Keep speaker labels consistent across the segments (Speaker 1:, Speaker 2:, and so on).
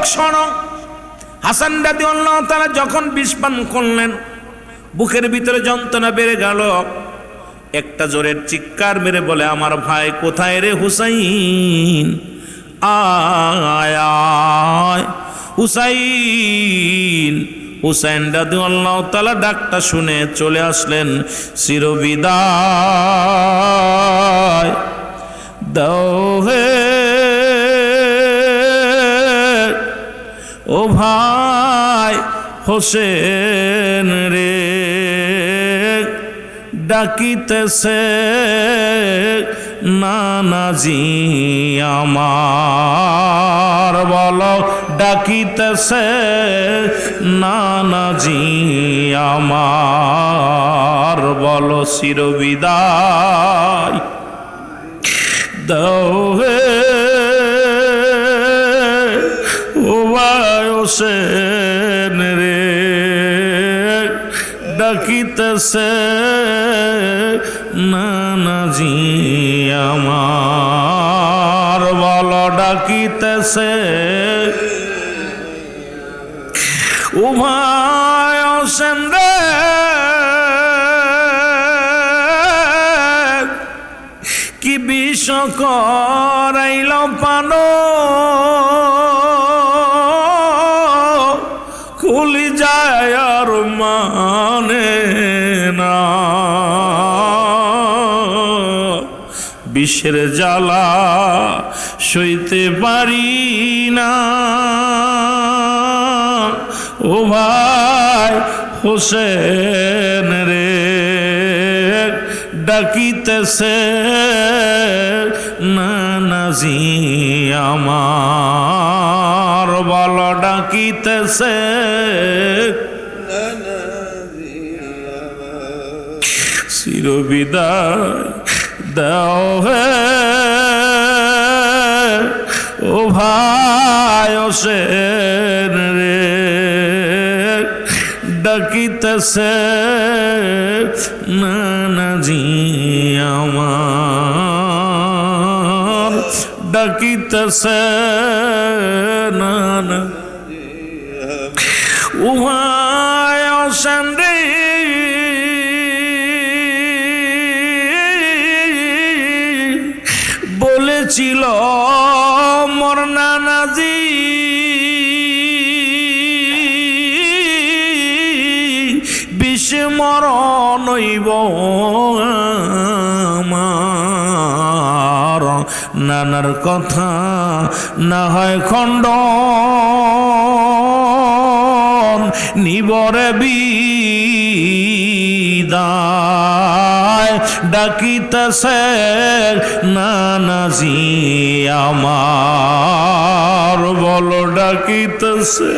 Speaker 1: যুবক শোনো, হাসান রাদিয়াল্লাহু তাআলা যখন বিষ পান করলেন, বুকের ভিতরে যন্ত্রণা বেড়ে গেল। একটা জোরের চিৎকার মেরে বলে, আমার ভাই কোথায় রে হুসাইন, আয় আয় হুসাইন। হুসাইন রাদিয়াল্লাহু তাআলা ডাকটা শুনে চলে আসলেন। চিরবিদায় দাও হে ও ভাই হোসেন রে, ডাকিতেছে নানাজি আমার, বলো ডাকিতেছে নানাজি আমার, বলো চিরবিদায় দাও হে ও ভাই হোসেন রে, ডাকিতেছে নানাজি আমার, বলো ডাকিতেছে ও ভাই হোসেন রে, কি বিষ করাইল পানো, খুলি যায় আর মানে না, বিষের জ্বালা সইতে পারি না ও ভাই হোসেন রে, ডাকিতেছে নানাজি আমার, বলো ডাকিতেছে চিরবিদায় দাও হে ও ভাই হোসেন রে, ডাকিতেছে নানাজি আমার, ডাকিতেছে নানা ও ভাই হোসেন রে, বলেছিল মোর নানাজি বিষে মরণ হইব আমার, নানার কথা না হয় খণ্ডন, নিবরে বিদায়, ডাকিতেছে নানাজি আমার, বলো ডাকিতেছে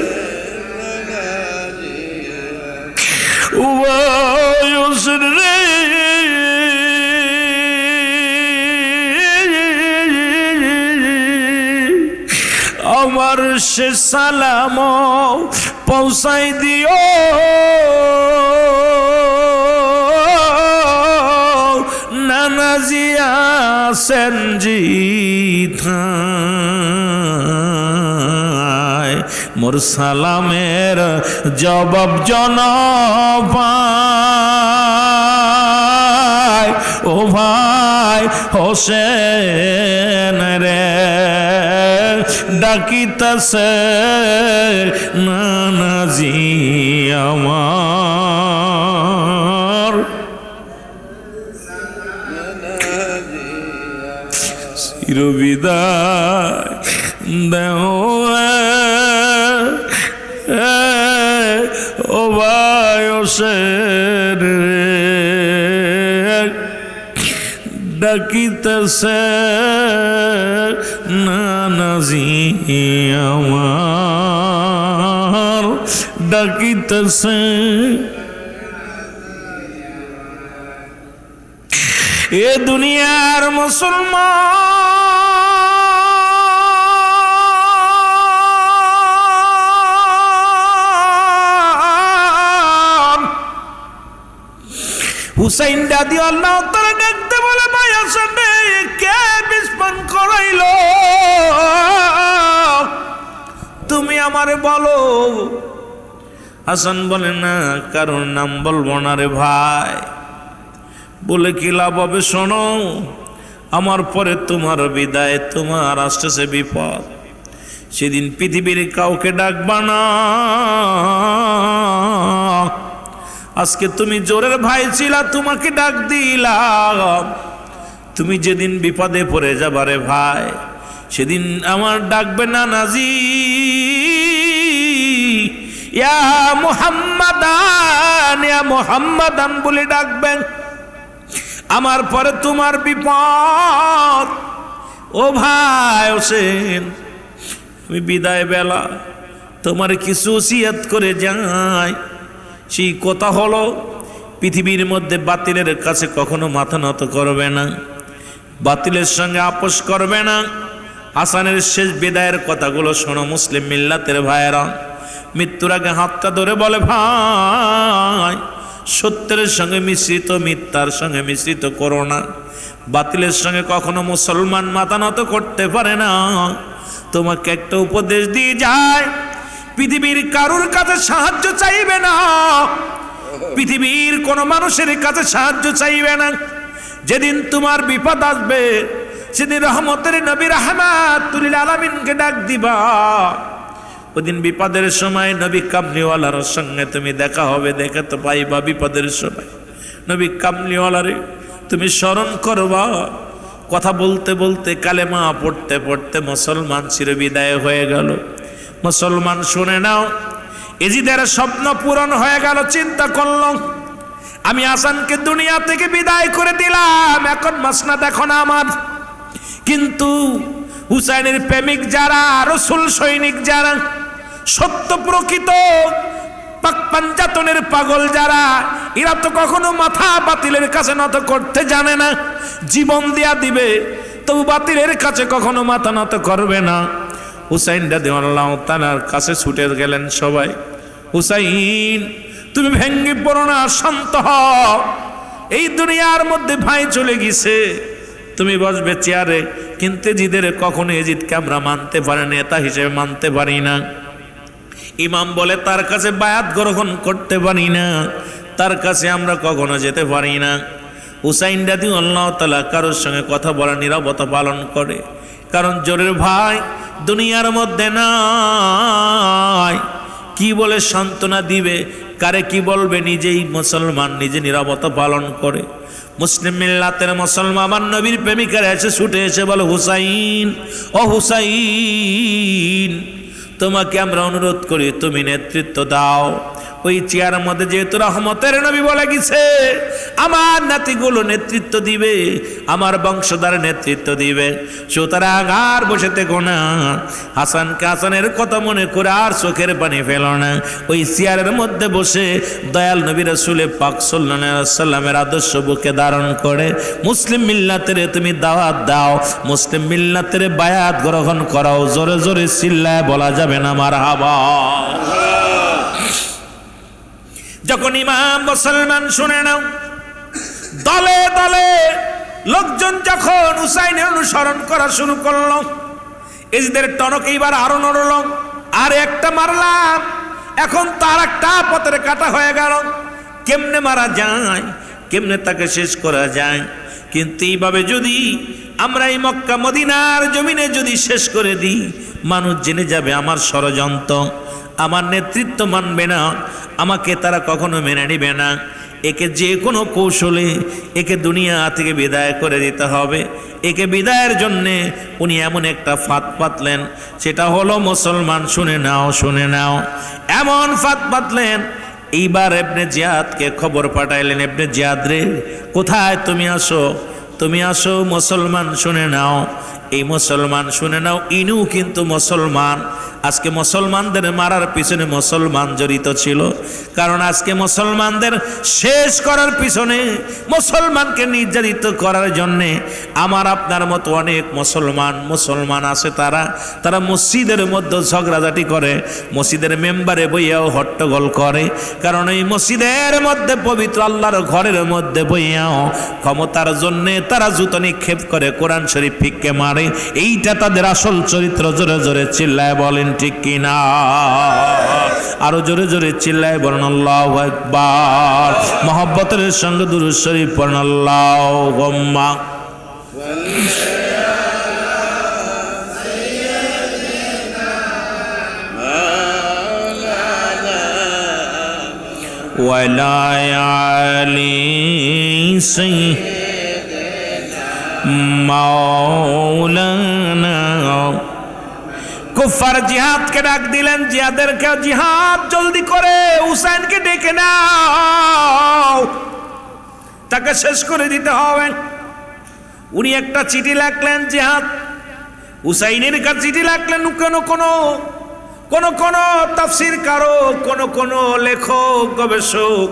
Speaker 1: ও ভাই হোসেন রে, আমার সে সালাম পৌঁছাই দিও, নানাজি আছেন জিথায়, মোর সালামের জবাব জনপায় ও ভাই হোসেন রে, ডাকিতেছে নানাজি আমার, চিরবিদায় দেও ও ভাই হোসেন রে, ডাকিতেছে নানাজি আমার, ডাকিতেছে এ দুনিয়ার মুসলমান। হুসাইন রাদিয়াল্লাহু তাআলা দেখতে বলে, ভাই হাসান রে, কে বিষ পান করাইল? তুমি আমারে বলো। হাসান বলে না, কারোর নাম বলবো না রে ভাই। বলে কি লাভ হবে, শোনো, আমার পরে তোমার বিদায়, তোমার আসতেছে বিপদ। সেদিন পৃথিবীর কাউকে ডাকবা না। আজকে তুমি জোরের ভাই ছিলা, তোমাকে ডাক দিলাম। তুমি যেদিন বিপদে পড়ে যাবারে ভাই, সেদিন আমার ডাকবে না নাজি, ইয়া মুহাম্মাদান, ইয়া মুহাম্মাদান বলে ডাকবেন। আমার পরে তোমার বিপদ। ও ভাই হোসেন, আমি বিদায় বেলা তোমার কিছু ওসিয়ত করে যাই। সেই কথা হলো, পৃথিবীর মধ্যে বাতিলের কাছে কখনো মাথা নত করবে না, বাতিলের সঙ্গে আপোষ করবে না। হাসানের শেষ বিদায়ের কথাগুলো শোনো মুসলিম মিল্লাতের ভাইয়েরা। মৃত্যুর আগে হাতটা ধরে বলে, ভাই সত্যের সঙ্গে মিশ্রিত মিথ্যার সঙ্গে মিশ্রিত করো না। বাতিলের সঙ্গে কখনো মুসলমান মাথা নত করতে পারে না। তোমাকে একটা উপদেশ দিয়ে যায়, পৃথিবীর কারুর কাছে সাহায্য চাইবে না, পৃথিবীর কোন মানুষের কাছে সাহায্য চাইবে না। যেদিন তোমার বিপদ আসবে, সেদিন রহমতের নবী রাহমাতুল আলামিনকে ডাক দিবা। ওদিন বিপদের সময় নবী কামলিওয়ালার সঙ্গে তুমি দেখা হবে, দেখে তো পাইবা। বিপদের সময় নবী কামলিওয়ালারে তুমি স্মরণ করবা। কথা বলতে বলতে, কালেমা পড়তে পড়তে মুসলমান চিরবিদায় হয়ে গেল। মুসলমান শুনে নাও, এজিদের স্বপ্ন পূরণ হয়ে গেল। চিন্তা করল, আমি হাসানকে দুনিয়া থেকে বিদায় করে দিলাম, এখন মাসনাদ এখন আমার। কিন্তু হুসাইনের প্রেমিক যারা, রাসূল সৈনিক যারা, সত্য প্রকৃত পাক পাঞ্জাতনের পাগল যারা, এরা তো কখনো মাথা বাতিলের কাছে নত করতে জানে না। জীবন দেয়া দিবে, তবু বাতিলের কাছে কখনো মাথা নত করবে না। হুসাইন রাদিয়াল্লাহু তাআলার কাছে ছুটে গেলেন সবাই। হুসাইন, তুমি ভেঙ্গে পড়ো না, শান্ত হও। এই দুনিয়ার মধ্যে ভাই চলে গেছে, তুমি বসবে চেয়ারে, কিন্তু এজিদের কখনো এজিদকে আমরা মানতে পারি, নেতা হিসেবে মানতে পারি না। ইমাম বলে তার কাছে বায়াত গ্রহণ করতে পারি না, তার কাছে আমরা কখনো যেতে পারি না। হুসাইন রাদিয়াল্লাহু তাআলা কারোর সঙ্গে কথা বলা নীরবতা পালন করে, কারণ জোরের ভাই দুনিয়ার মধ্যে নাই। কি বলে সান্ত্বনা দিবে, কারে কি বলবে, নিজেই মুসলমান, নিজে নীরবতা পালন করে। মুসলিম মিল্লাতের মুসলমান আমার নবীর প্রেমিকারা এসে ছুটে এসে বলে, হুসাইন, ও হুসাইন, তোমাকে আমরা অনুরোধ করি তুমি নেতৃত্ব দাও। ওই চেয়ারের মধ্যে যেহেতু রহমতের নবী বলে গেছে, আমার নাতিগুলো নেতৃত্ব দিবে, আমার বংশধর নেতৃত্ব দিবে, সুতরাং আর বসে থেকো না। হাসানকে হাসানের কথা মনে করে আর চোখের পানি ফেল না। ওই চেয়ারের মধ্যে বসে দয়াল নবী রাসূল পাক সাল্লাল্লাহু আলাইহি ওয়াসাল্লামের আদর্শ বুকে ধারণ করে মুসলিম মিল্লাতের তুমি দাওয়াত দাও, মুসলিম মিল্লাতের বায়াত গ্রহণ করাও। জোরে জোরে চিল্লায় বলা যাবে না মারহাবা। যখন ইমাম মুসলমান শুনে নাও, দলে দলে লোকজন যখন হুসাইনের অনুসরণ করা শুরু করলো, এজিদের টনক এইবার আরো নড়ল। আর একটা মারলাম, এখন তার একটা পথের কাটা হয়ে গেল। কেমনে মারা যায়, কেমনে তাকে শেষ করা যায়। কিন্তু এইভাবে যদি আমরা এই মক্কা মদিনার জমিনে যদি শেষ করে দিই, মানুষ জেনে যাবে আমার ষড়যন্ত্র, আমার নেতৃত্ব মানবে না, আমাকে তারা কখনো মেনে নিবে না। একে যে কোনো কৌশলে একে দুনিয়া থেকে বিদায় করে দিতে হবে। একে বিদায়ের জন্যে উনি এমন একটা ফাঁদ পাতলেন, সেটা হলো মুসলমান শুনে নাও, শুনে নাও, এমন ফাঁদ পাতলেন। এইবার ইবনে জিয়াদকে খবর পাঠাইলেন, ইবনে জিয়াদ রে, কোথায় তুমি আসো, তুমি আসো, মুসলমান শুনে নাও। এই মুসলমান শুনে নাও, ইনু কিন্তু মুসলমান। আজকে মুসলমানদের মারার পিছনে মুসলমান জড়িত ছিল, কারণ আজকে মুসলমানদের শেষ করার পিছনে, মুসলমানকে নির্যাতিত করার জন্যে আমার আপনার মতো অনেক মুসলমান আছে। তারা মসজিদের মধ্যে ঝগড়াঝাটি করে, মসজিদের মেম্বারে বইয়াও হট্টগোল করে, কারণ এই মসজিদের মধ্যে পবিত্র আল্লাহর ঘরের মধ্যে বইয়াও ক্ষমতার জন্যে তারা জুতো নিক্ষেপ করে, কোরআন শরীফ ফিক্কে মারে। পারে, এইটা তাদের আসল চরিত্র। জোরে জোরে চিল্লায় বলেন ঠিক কিনা? আরো জোরে জোরে চিল্লায় বলেন আল্লাহু আকবার। মহব্বতের সঙ্গে দুরূদ শরীফ পড়েন আল্লাহুম্মা ওয়ালা আলি মাওলানা। কুফার জিহাদকে ডাক দিলেন, জিহাদেরকে জিহাদ জলদি করে হুসাইনকে ডেকে নাও, তাকে শেষ করে দিতে হবে। উনি একটা চিঠি লিখলেন, জিহাদ হুসাইনের কাছে চিঠি লিখলেন। কোন তাফসীর কারো, কোন লেখক গবেষক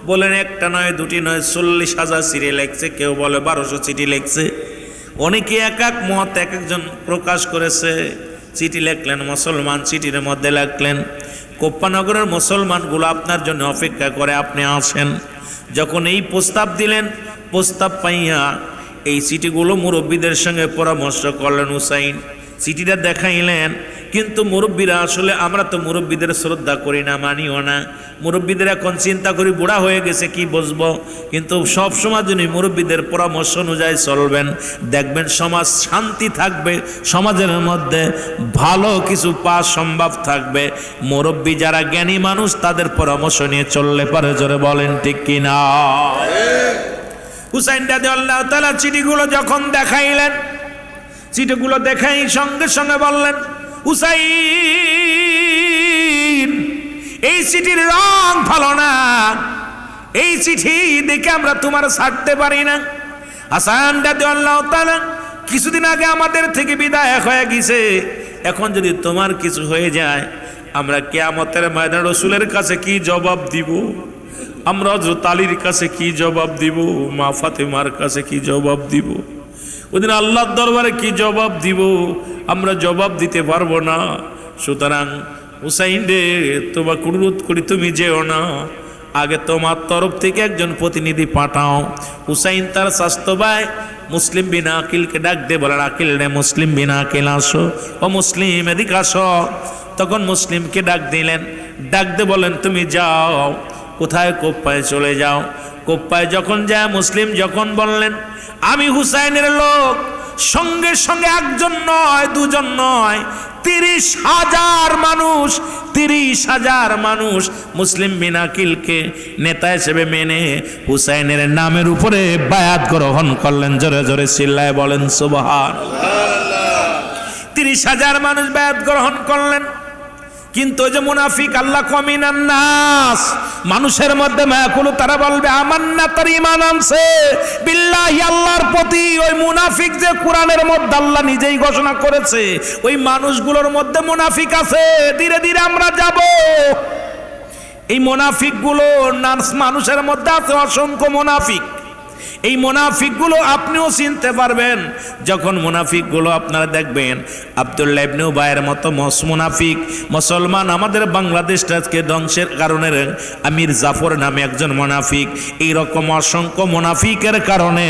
Speaker 1: বলেন একটা নয়, দুটি নয়, 40,000 চিঠি লেখছে। কেউ বলে 1200 চিঠি লেখছে। অনেকে এক এক মত এক একজন প্রকাশ করেছে। চিঠি লিখলেন মুসলমান, চিঠির মধ্যে লিখলেন, কোপ্পানগরের মুসলমানগুলো আপনার জন্য অপেক্ষা করে, আপনি আসেন। যখন এই প্রস্তাব দিলেন, প্রস্তাব পাইয়া এই চিঠিগুলো মুরব্বীদের সঙ্গে পরামর্শ করলেন। হুসাইন চিঠিটা দেখাইলেন, কিন্তু মুরব্বীরা আসলে, আমরা তো মুরব্বীদের শ্রদ্ধা করি না, মানিও না। মুরব্বীদের এখন চিন্তা করি বুড়া হয়ে গেছে কি বুঝবো, কিন্তু সব সময় যদি মুরব্বীদের পরামর্শ অনুযায়ী চলবেন, দেখবেন সমাজ শান্তি থাকবে, সমাজের মধ্যে ভালো কিছু পাওয়া সম্ভব থাকবে। মুরব্বী যারা জ্ঞানী মানুষ, তাদের পরামর্শ নিয়ে চললে পারে। জোরে বলেন ঠিক কিনা? হুসাইন রাদিয়াল্লাহু তাআলা চিঠিগুলো যখন দেখাইলেন, চিঠিগুলো দেখাই সঙ্গে সঙ্গে বললেন, হুসাইন এই চিঠির রং ভালো না, এই চিঠি দেখে আমরা তোমার ছাড়তে পারি না। হাসান রাদিয়াল্লাহু তাআলা কিছুদিন আগে আমাদের থেকে বিদায় হয়ে গেছে, এখন যদি তোমার কিছু হয়ে যায়, আমরা কিয়ামতের ময়দানে রাসূলের কাছে কি জবাব দিব? আমরা হযরত আলীর কাছে কি জবাব দিব? মা ফাতেমার কাছে কি জবাব দিব? ওদিন আল্লাহর দরবারে কি জবাব দিব? আমরা জবাব দিতে পারবো না। সুতরাং হুসাইন রে, তোমাকে অনুরোধ করি তুমি যেও না, আগে তোমার তরফ থেকে একজন প্রতিনিধি পাঠাও। হুসাইন তার স্বাস্থ্য ভাই মুসলিম বিন আকিলকে ডাক দিয়ে বলেন, আকিল রে, মুসলিম বিন আকিল আসো, ও মুসলিম এদিকে আসো। তখন মুসলিমকে ডাক দিলেন, ডাক দিয়ে বলেন তুমি যাও। কোথায়? কোপ্পায় চলে যাও। কোপ্পায় যখন যায়, মুসলিম যখন বললেন আমি হুসাইনের লোক, সঙ্গে সঙ্গে একজন নয়, দুজন নয়, 30,000 মানুষ, 30,000 মানুষ মুসলিম বিন আকিলকে নেতা হিসেবে মেনে হুসাইনের নামের উপরে বায়াত গ্রহণ করলেন। জোরে জোরে চিল্লায় বলেন সুবহানাল্লাহ। 30,000 মানুষ বায়াত গ্রহণ করলেন। কিন্তু ওই যে মুনাফিক, আল্লাহ কমিনান নাস, মানুষের মধ্যে মায়াকুল, তারা বলবে আমান্না, তার ঈমান আনছে বিল্লাহি, আল্লাহর প্রতি। ওই মুনাফিক যে কোরআনের মধ্যে আল্লাহ নিজেই ঘোষণা করেছে, ওই মানুষগুলোর মধ্যে মুনাফিক আছে। ধীরে ধীরে আমরা যাব। এই মুনাফিকগুলো মানুষের মধ্যে আছে অসংখ্য মুনাফিক। এই মুনাফিকগুলো আপনিও চিনতে পারবেন যখন মুনাফিকগুলো আপনারা দেখবেন। আব্দুল্লাহ ইবনে উবাইয়ের মতো মুনাফিক মুসলমান আমাদের বাংলাদেশটাকে ধ্বংসের কারণে আমির জাফর নামে একজন মুনাফিক। এইরকম অসংখ্য মুনাফিকের কারণে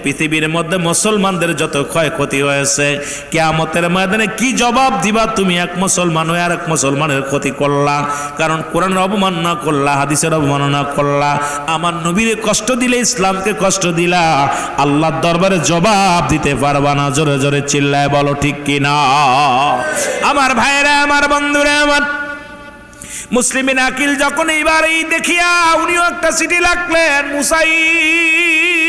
Speaker 1: পৃথিবীর মধ্যে মুসলমানদের যত ক্ষয়ক্ষতি হয়েছে, কিয়ামতের ময়দানে কি জবাব দিবা তুমি? এক মুসলমান হয়ে আর এক মুসলমানের ক্ষতি করলা, কারণ কোরআনের অবমাননা করলা, হাদিসের অবমাননা করলা, আমার নবীর কষ্ট দিলে, ইসলামকে কষ্ট দিলা, আল্লাহর দরবারে জবাব দিতে পারবা না। জোরে জোরে চিল্লায় বলো ঠিক কিনা? আমার ভাইরা, আমার বন্ধুরা, আমার মুসলিম বিন আকিল যখন এইবার এই দেখিয়া উনিও একটা চিঠি লিখলেন, মুসাইন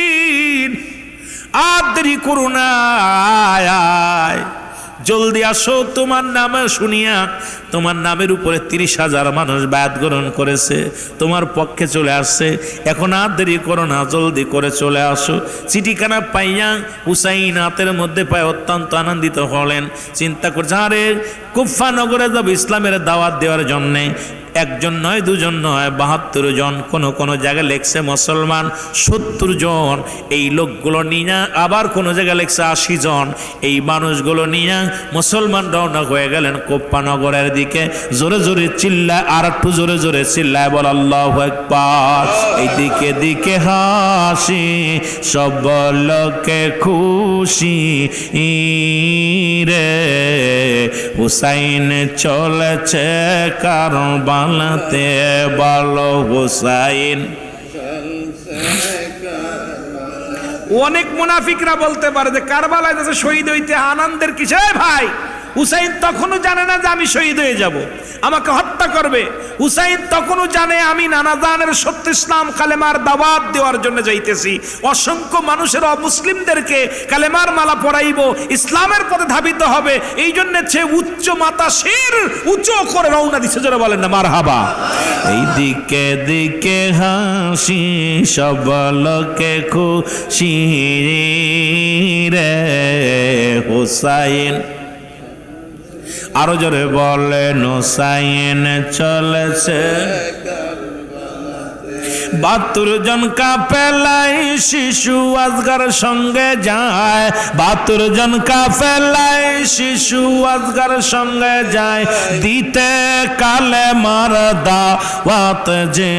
Speaker 1: আর দেরি করো না, জলদি আসো, তোমার নামে শুনিয়া তোমার নামের উপরে 30,000 মানুষ বায়াত গ্রহণ করেছে, তোমার পক্ষে চলে আসছে। এখন আর দেরি করো না, জলদি করে চলে আসো। চিঠিখানা পাইয়া হুসাইন হাতের মধ্যে পায় অত্যন্ত আনন্দিত হলেন। চিন্তা করছে, আরে কুফা নগরে যাব ইসলামের দাওয়াত দেওয়ার জন্যে, একজন নয় দুজন নয় 72 জন, কোন জায়গায় লেখছে মুসলমান 70 জন। এই লোকগুলো নিয়ে আবার কোন জায়গায় লেখছে 80 জন। এই মানুষগুলো নিয়ে মুসলমান রওনা হয়ে গেলেন কোপ্পানগরের দিকে। জোরে জোরে চিল্লায়, আর একটু জোরে জোরে চিল্লায় বল আল্লাহু আকবার। এইদিকে দিকে হাসি, সব লোকে খুশি রে, হুসাইন চলেছে কারবালাতে, বলো হুসাইন। অনেক মুনাফিকরা বলতে পারে যে কারবালায় যাচ্ছে শহীদ হইতে আনন্দের কিসে ভাই? হুসাইন তখনও জানে না যে আমি শহীদ হয়ে যাব, আমাকে হত্যা করবে। হুসাইন তখনও জানে আমি নানা জানের সত্য ইসলাম কালেমার দাওয়াত দেওয়ার জন্য যাইতেছি, অসংখ্য মানুষের অমুসলিমদেরকে কালেমার মালা পরাইব, ইসলামের পথে ধাবিত হবে। এই জন্য সে উচ্চ মাতা শির উচ্চ করে রওনা দিচ্ছে। যারা বলেন না মারহাবা। এই দিকে দিকে হাসি, সব লোকে খুশি রে, হুসাইন। আরো জোরে বলেন হুসাইন চলেছে। 72 জন কাফেলায় শিশু আজগার সঙ্গে যায়, 72 জন কাফেলায় শিশু আজগার সঙ্গে যায়, দিতে কালেমার দাওয়াত যে,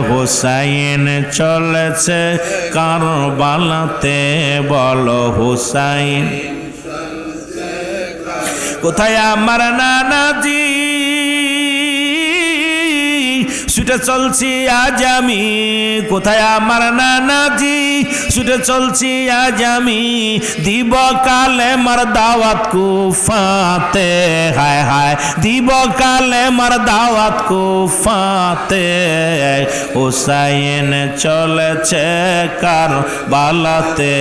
Speaker 1: হুসাইন চলেছে কারবালাতে, বলো হুসাইন। কোথায় আমার নানাজি, ছুটে চলছি আজ আমি, কোথায় আমার নানাজি, ছুটে চলছি আজ আমি, দিব কালেমার দাওয়াত কুফাতে, হায় হায় দিব কালেমার দাওয়াত কুফাতে, হুসাইন চলেছে কারবালাতে,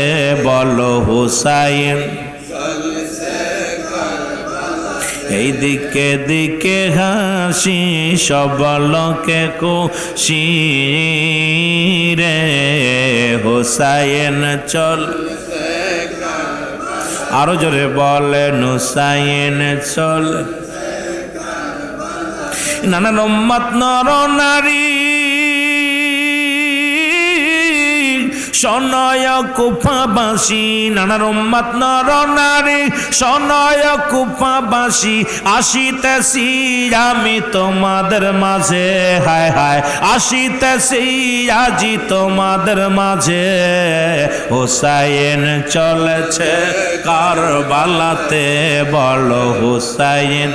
Speaker 1: বলো হুসাইন। এই দিকে দিকে হাসি, সব লোকে খুশি রে, হুসাইন চল। আরো জোরে বলেন হুসাইন চল। নানা উম্মত নর নারী সনয় কুফাবাসী, নানার উম্মত নর নারী সনয় কুফাবাসী, আসিতেছি আমি তোমাদের মাঝে, হায় হায় আসিতেছি আজি তোমাদের মাঝে, হুসাইন চলেছে কারবালাতে, বলো হুসাইন।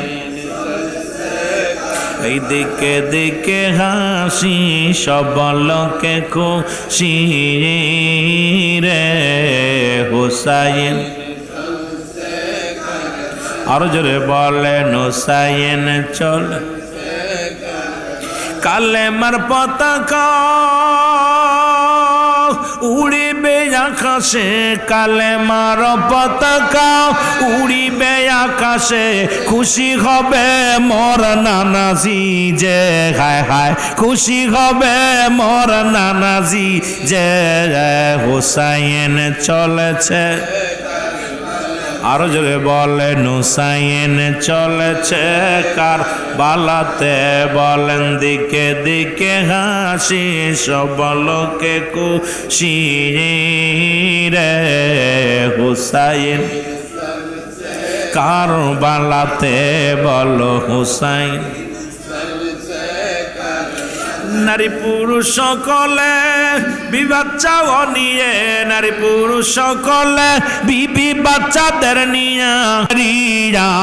Speaker 1: এই দিকে দিকে হাসি, সব লোকে খুশি রে, হুসাইন। আরো জোরে বলেন হুসাইন চল। কালেমার পতাকা উড়িবে আকাশে, কালেমার পতাকা উড়িবে আকাশে, খুশি হবে মোর নানাজি যে, হায় হায় খুশি হবে মোর নানাজি যে, হুসাইন চলেছে। আরো জোরে বলেন হুসাইন চলেছে কারবালাতে, বলেন দিকে দিকে হাসি, সব লোকে খুশি রে, হুসাইন কারবালাতে, বলো হুসাইন। নারী পুরুষ সকলে বিবাচ্চা নিয়ে, নারী পুরুষ সকলে বিবি বাচ্চাদের নিয়ে,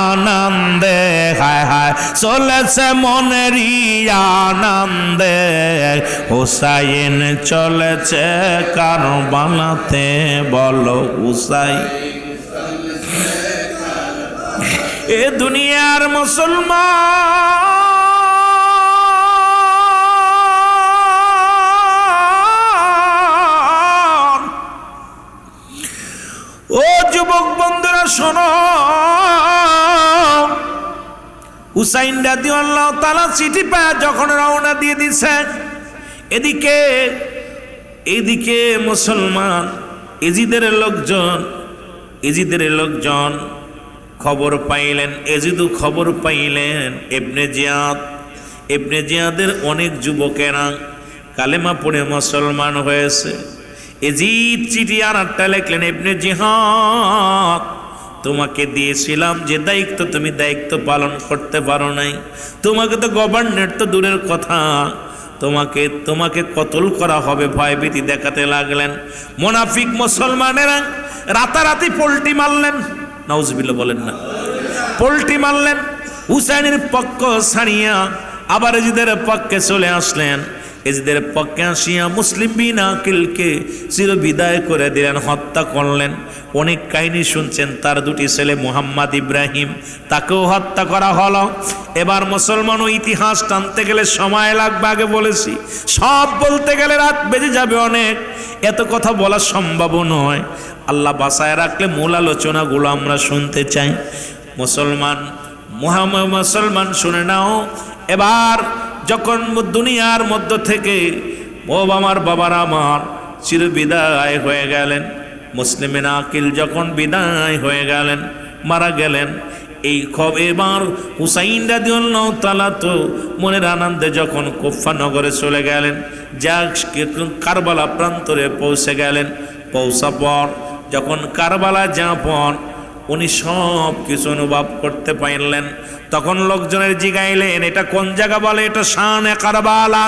Speaker 1: আনন্দে হায় হায় চলেছে মনের আনন্দে, হুসাইন চলেছে কারবালাতে, বলো হুসাইন। এ দুনিয়ার মুসলমান ও যুবক বন্ধুরা শোনো, হুসাইন রাদিয়াল্লাহু তাআলা চিঠি পায় যখন রওনা দিয়ে দিছে, এদিকে মুসলমান এজিদের লোকজন খবর পাইলেন, এজিদু খবর পাইলেন ইবনে জিয়াদ ইবনে জিয়াদের অনেক যুবকেরা কালেমা পড়ে মুসলমান হয়েছে। এজিদ চিঠি আর একটা লিখলেন, ইবনে জিহাদ তোমাকে দিয়েছিলাম যে দায়িত্ব, তুমি দায়িত্ব পালন করতে পারো নাই। তোমাকে তো গভর্নর তো দূরের কথা, তোমাকে কতল করা হবে ভয়ভীতি দেখাতে লাগলেন। মুনাফিক মুসলমানেরা রাতারাতি পোল্টি মারলেন, নাউজুবিল্লাহ বলেন না, পোল্টি মারলেন। হুসাইনের পক্ষ ছাড়িয়া আবার এজিদের পক্ষে চলে আসলেন। এজিদের পক্ষে আসিয়া মুসলিম বিন আকিলকে চির বিদায় করে দিলেন, হত্যা করলেন। অনেক কাহিনী শুনছেন, তার দুটি ছেলে মুহাম্মদ ইব্রাহিম, তাকেও হত্যা করা হলো। এবার মুসলমান ও ইতিহাস টানতে গেলে সময় লাগবে, আগে বলেছি সব বলতে গেলে রাত বেজে যাবে অনেক, এত কথা বলা সম্ভব নয়। আল্লাহ বাঁচায় রাখলে মূল আলোচনাগুলো আমরা শুনতে চাই। মুসলমান শুনে নাও, এবার যখন দুনিয়ার মধ্য থেকে আমার বাবার আমার চির বিদায় হয়ে গেলেন, মুসলিমিন আকিল যখন বিদায় হয়ে গেলেন, মারা গেলেন, এই এবার হুসাইন রাদিয়াল্লাহু তাআলা তো মনের আনন্দে যখন কুফা নগরে চলে গেলেন, কারবালা প্রান্তরে পৌঁছে গেলেন। পৌঁছার পর যখন কারবালা যাপন উনি সব কিছু অনুভব করতে পারলেন, তখন লোকজনের জিগাইলেন এটা কোন জায়গা, বলে এটা শানে কারবালা,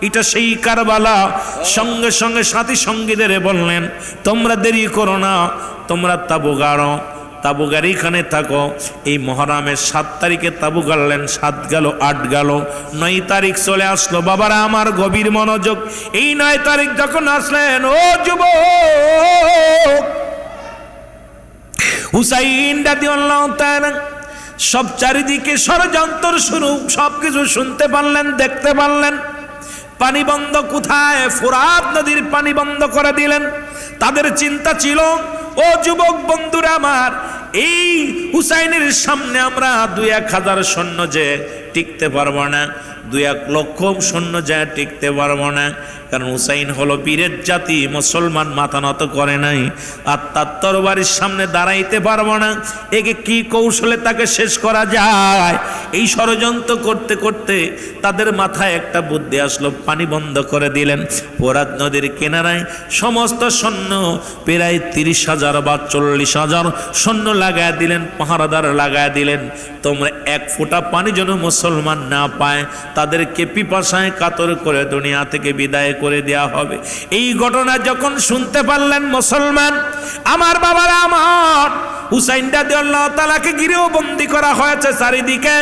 Speaker 1: এটা সেই কারবালা। সঙ্গে সঙ্গে সাথী সঙ্গীদের বললেন তোমরা দেরি করো না, তোমরা তাবু গাড়ো, তাবু গাড়ি এখানে থাকো। এই মহরমের 7 তারিখে তাবু গাড়লেন, 7 গেল, 8 গেল, 9 তারিখ চলে আসলো। বাবারা আমার গভীর মনোযোগ, এই 9 তারিখ যখন আসলেন, ও যুবক, হুসাইন রাদিয়াল্লাহু তাআলা সব চারিদিকে ষড়যন্ত্র শুরু, সবকিছু শুনতে পারলেন, দেখতে পারলেন। পানি বন্ধ কোথায়? ফোরাত নদীর পানি বন্ধ করে দিলেন। তাদের চিন্তা ছিল, ও যুবক বন্ধুরা আমার, এই হুসাইনের সামনে আমরা 2-1 হাজার সৈন্য যে টিকতে পারবো না, 2-1 লক্ষ সৈন্য যে টিকতে পারবো না। কারণ হুসাইন হলো বীরের জাতি, মুসলমান মাথা নত করে নাই, আর তার তরবারির সামনে দাঁড়াইতে পারবো না। একে কি কৌশলে তাকে শেষ করা যায়, এই ষড়যন্ত্র করতে করতে তাদের মাথায় একটা বুদ্ধি আসলো, পানি বন্ধ করে দিলেন। ফোরাত নদীর কিনারায় সমস্ত সৈন্য প্রায় 30,000 বা 40,000 সৈন্য লাগায় দিলেন, পাহারাদার লাগায় দিলেন। তোমরা 1 ফোঁটা পানি যেন মুসলমান না পায়, তাদেরকে পিপাসায় কাতর করে দুনিয়া থেকে বিদায় করে দেয়া হবে। এই ঘটনা যখন শুনতে পারলেন মুসলমান, আমার বাবারা আমার, হুসাইন রাদিয়াল্লাহু তাআলাকে গিরেও বন্দী করা হয়েছে, চারিদিকে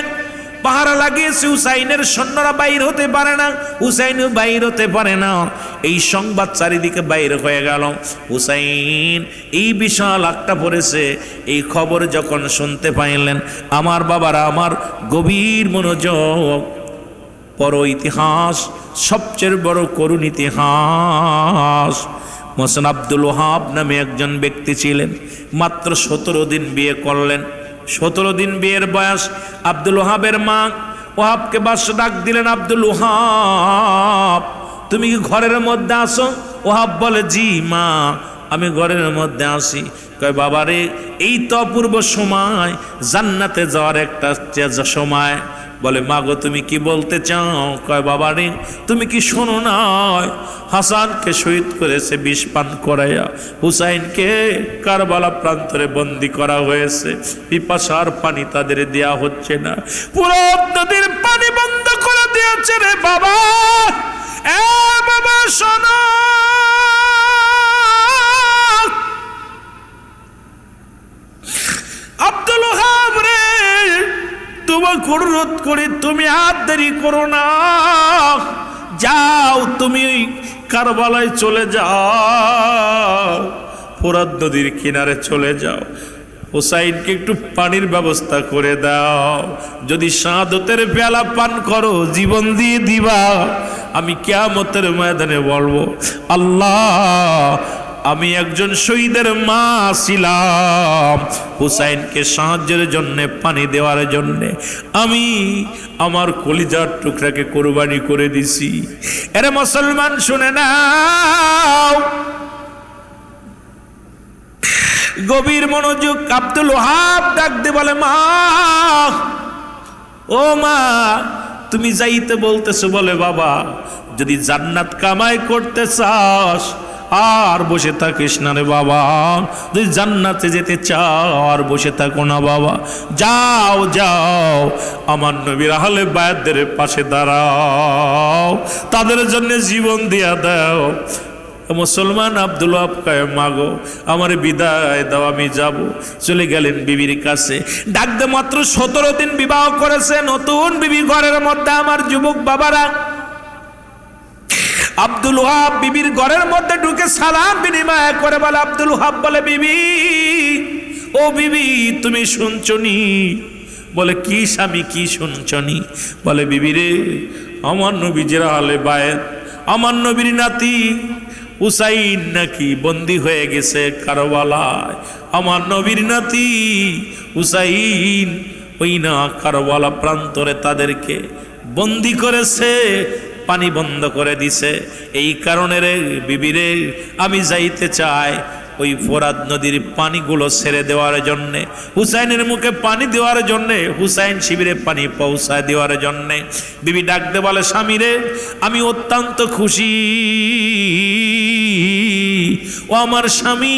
Speaker 1: পাহারা লাগিয়েছে, হুসাইনের সৈন্যরা বাইর হতে পারে না, হুসাইনও বাইর হতে পারে না। এই সংবাদ চারিদিকে বাইর হয়ে গেল, হুসাইন এই বিশাল আটটা পড়েছে। এই খবর যখন শুনতে পাইলেন, আমার বাবারা আমার গভীর মনোযোগ, বড় ইতিহাস, সবচেয়ে বড় করুণ ইতিহাস। মোহসেন আব্দুল ওহাব নামে একজন ব্যক্তি ছিলেন, মাত্র 17 দিন বিয়ে করলেন। 17 দিন বিয়ের বয়স। আব্দুল ওহাবের মা ওহাবকে বাস ডাক দিলেন, আব্দুল ওহাব তুমি কি ঘরের মধ্যে আসো? ওহাব বলে, জি মা আমি ঘরের মধ্যে আসি। কয় বাবারে, এই তো অপূর্ব সময়, জান্নাতে যাওয়ার একটা সময়। বলে, মা গো তুমি কি বলতে চাও? কয় বাবারে, তুমি কি শোনো না, হাসানকে শহীদ করেছে বিষ পান করাইয়া, হুসাইনকে কারবালা প্রান্তরে বন্দী করা হয়েছে, পিপাসার পানি তাদের দেয়া হচ্ছে না, পুরো নদীর পানি বন্ধ করে দিয়েছে রে বাবা। এ বাবা শোনো, আব্দুল ওহাব রে, তোমাকে অনুরোধ করি তুমি আর দেরি করো না, যাও তুমি কারবালায় চলে যাও, ফোরাত নদীর কিনারে চলে যাও, হুসাইনকে একটু পানির ব্যবস্থা করে দাও, যদি শাহাদতের পেয়ালা পান করো জীবন দিয়ে দিবা, আমি কিয়ামতের ময়দানে বলবো, আল্লাহ আমি একজন শহীদের মা ছিলাম, হুসাইনকে সাহায্যের জন্য, পানি দেওয়ার জন্য আমি আমার কলিজার টুকরাকে কোরবানি করে দিছি। এরে মুসলমান শুনে নাও, গভীর মনোযোগ। আব্দুল ওহাব ডাক দিয়ে বলে, মা ও মা, তুমি যাইতে বলতেছো? বলে বাবা, যদি জান্নাত কামাই করতে চাস আর বসে থাকিস না রে বাবা, যদি জান্নাতে যেতে চাও আর বসে থাকো না বাবা, যাও যাও আমার নবীর আহলে বায়াতদের পাশে দাঁড়াও, তাদের জন্য জীবন দিয়া দাও। মুসলমান আব্দুল ওয়াহাব কয়, মাগো আমার বিদায় দাও, আমি যাব। চলে গেলেন বিবির কাছে। ডাকতে মাত্র 17 দিন বিবাহ করেছে, নতুন বিবি ঘরের মধ্যে। আমার যুবক বাবারা, আব্দুল ওয়াহাব বিবির ঘরের মধ্যে ঢুকে সালাম বিনিময় করে বলে, আব্দুল ওয়াহাব বলে, বিবি, ও বিবি তুমি শুনছনি? বলে, কি স্বামী, কি শুনছনি? বলে, বিবি রে, আমার নবীজির আহলে বায়াত, আমার নবীর নাতি হুসাইন নাকি বন্দী হয়ে গেছে কারবালায়। আমার নবীর নাতি হুসাইন ওই না কারবালা প্রান্তরে তাদেরকে বন্দী করেছে, পানি বন্ধ করে দিছে। এই কারণে রে বিবি রে, আমি যাইতে চাই ওই ফোরাত নদীর পানিগুলো ছেড়ে দেওয়ার জন্যে, হুসাইনের মুখে পানি দেওয়ার জন্যে, হুসাইন শিবিরে পানি পৌঁছায় দেওয়ার জন্যে। বিবি ডাকতে বলে, স্বামী রে, আমি অত্যন্ত খুশি। ও আমার স্বামী,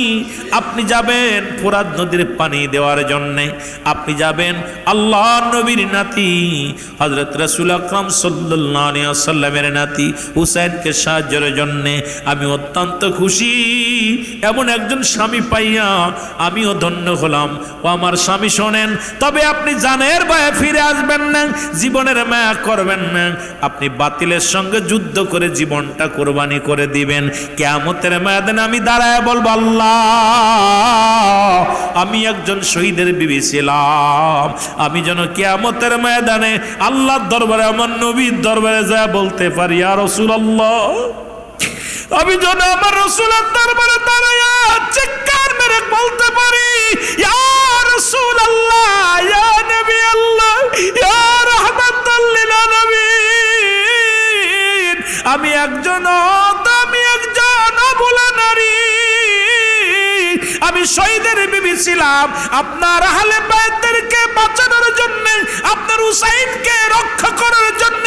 Speaker 1: আপনি যাবেন ফোরাত নদীর পানি দেওয়ার জন্যে, আপনি যাবেন আল্লাহ নবীর নাতি হযরত রাসূল আকরাম সাল্লাল্লাহু আলাইহি ওয়াসাল্লামের নাতি হুসাইনকে সাহায্যের জন্যে। আমি অত্যন্ত খুশি, এমন একজন স্বামী পাইয়া আমিও ধন্য হলাম। ও আমার স্বামী শোনেন, তবে আপনি জানের ভয়ে ফিরে আসবেন না, জীবনের মায়া করবেন না, আপনি বাতিলের সঙ্গে যুদ্ধ করে জীবনটা কোরবানি করে দিবেন। কিয়ামতের ময়দানে আমি দাঁড়ায় বলবো, আল্লাহ, আমি একজন শহীদের বিবি ছিলাম। আমি যেন কিয়ামতের ময়দানে আল্লাহর দরবারে, আমার নবীর দরবারে যা বলতে পারি, ইয়া রাসূলুল্লাহ, আমি যেন আমার রাসূলের দরবারে দাঁড়ায়া চিৎকার মেরে বলতে পারি, ইয়া রাসূলুল্লাহ, ইয়া নবী আল্লাহ, ইয়া রাহমাতুল লিল আলামিন, আমি একজন অবলা নারী, আমি শহীদের বিবি ছিলাম। আপনার আহলে বায়াতদেরকে বাঁচানোর জন্য, আপনার হুসাইনকে রক্ষা করার জন্য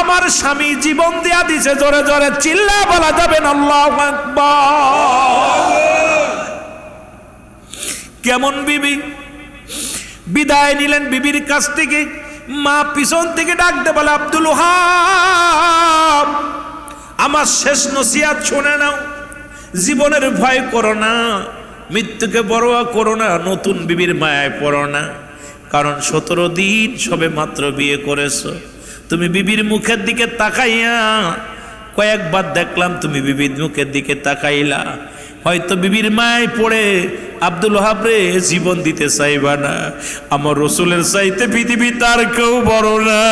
Speaker 1: আমার স্বামী জীবন দিয়া দিছে। জোরে জোরে চিল্লায় বলা যাবেন আল্লাহু আকবার। কেমন বিবি বিদায় নিলেন বিবির কাছ থেকে। মা পিছন থেকে ডাকতে বলে, আব্দুল ওয়াহাব, আমার শেষ নসিহত শুনে নাও, জীবনের ভয় করো না, মৃত্যুকে পরোয়া করো না, নতুন বিবির মায়ায় পড়ো না। কারণ 17 দিন সবে মাত্র বিয়ে করেছো। তুমি বিবির মুখের দিকে তাকাইয়া, কয়েকবার দেখলাম তুমি বিবির মুখের দিকে তাকাইলা, হয়তো বিবির মায়ায় পড়ে আব্দুল ওয়াহাব রে জীবন দিতে চাইবা না। আমার রাসূলের চাইতে পৃথিবী তার কেউ বড় না,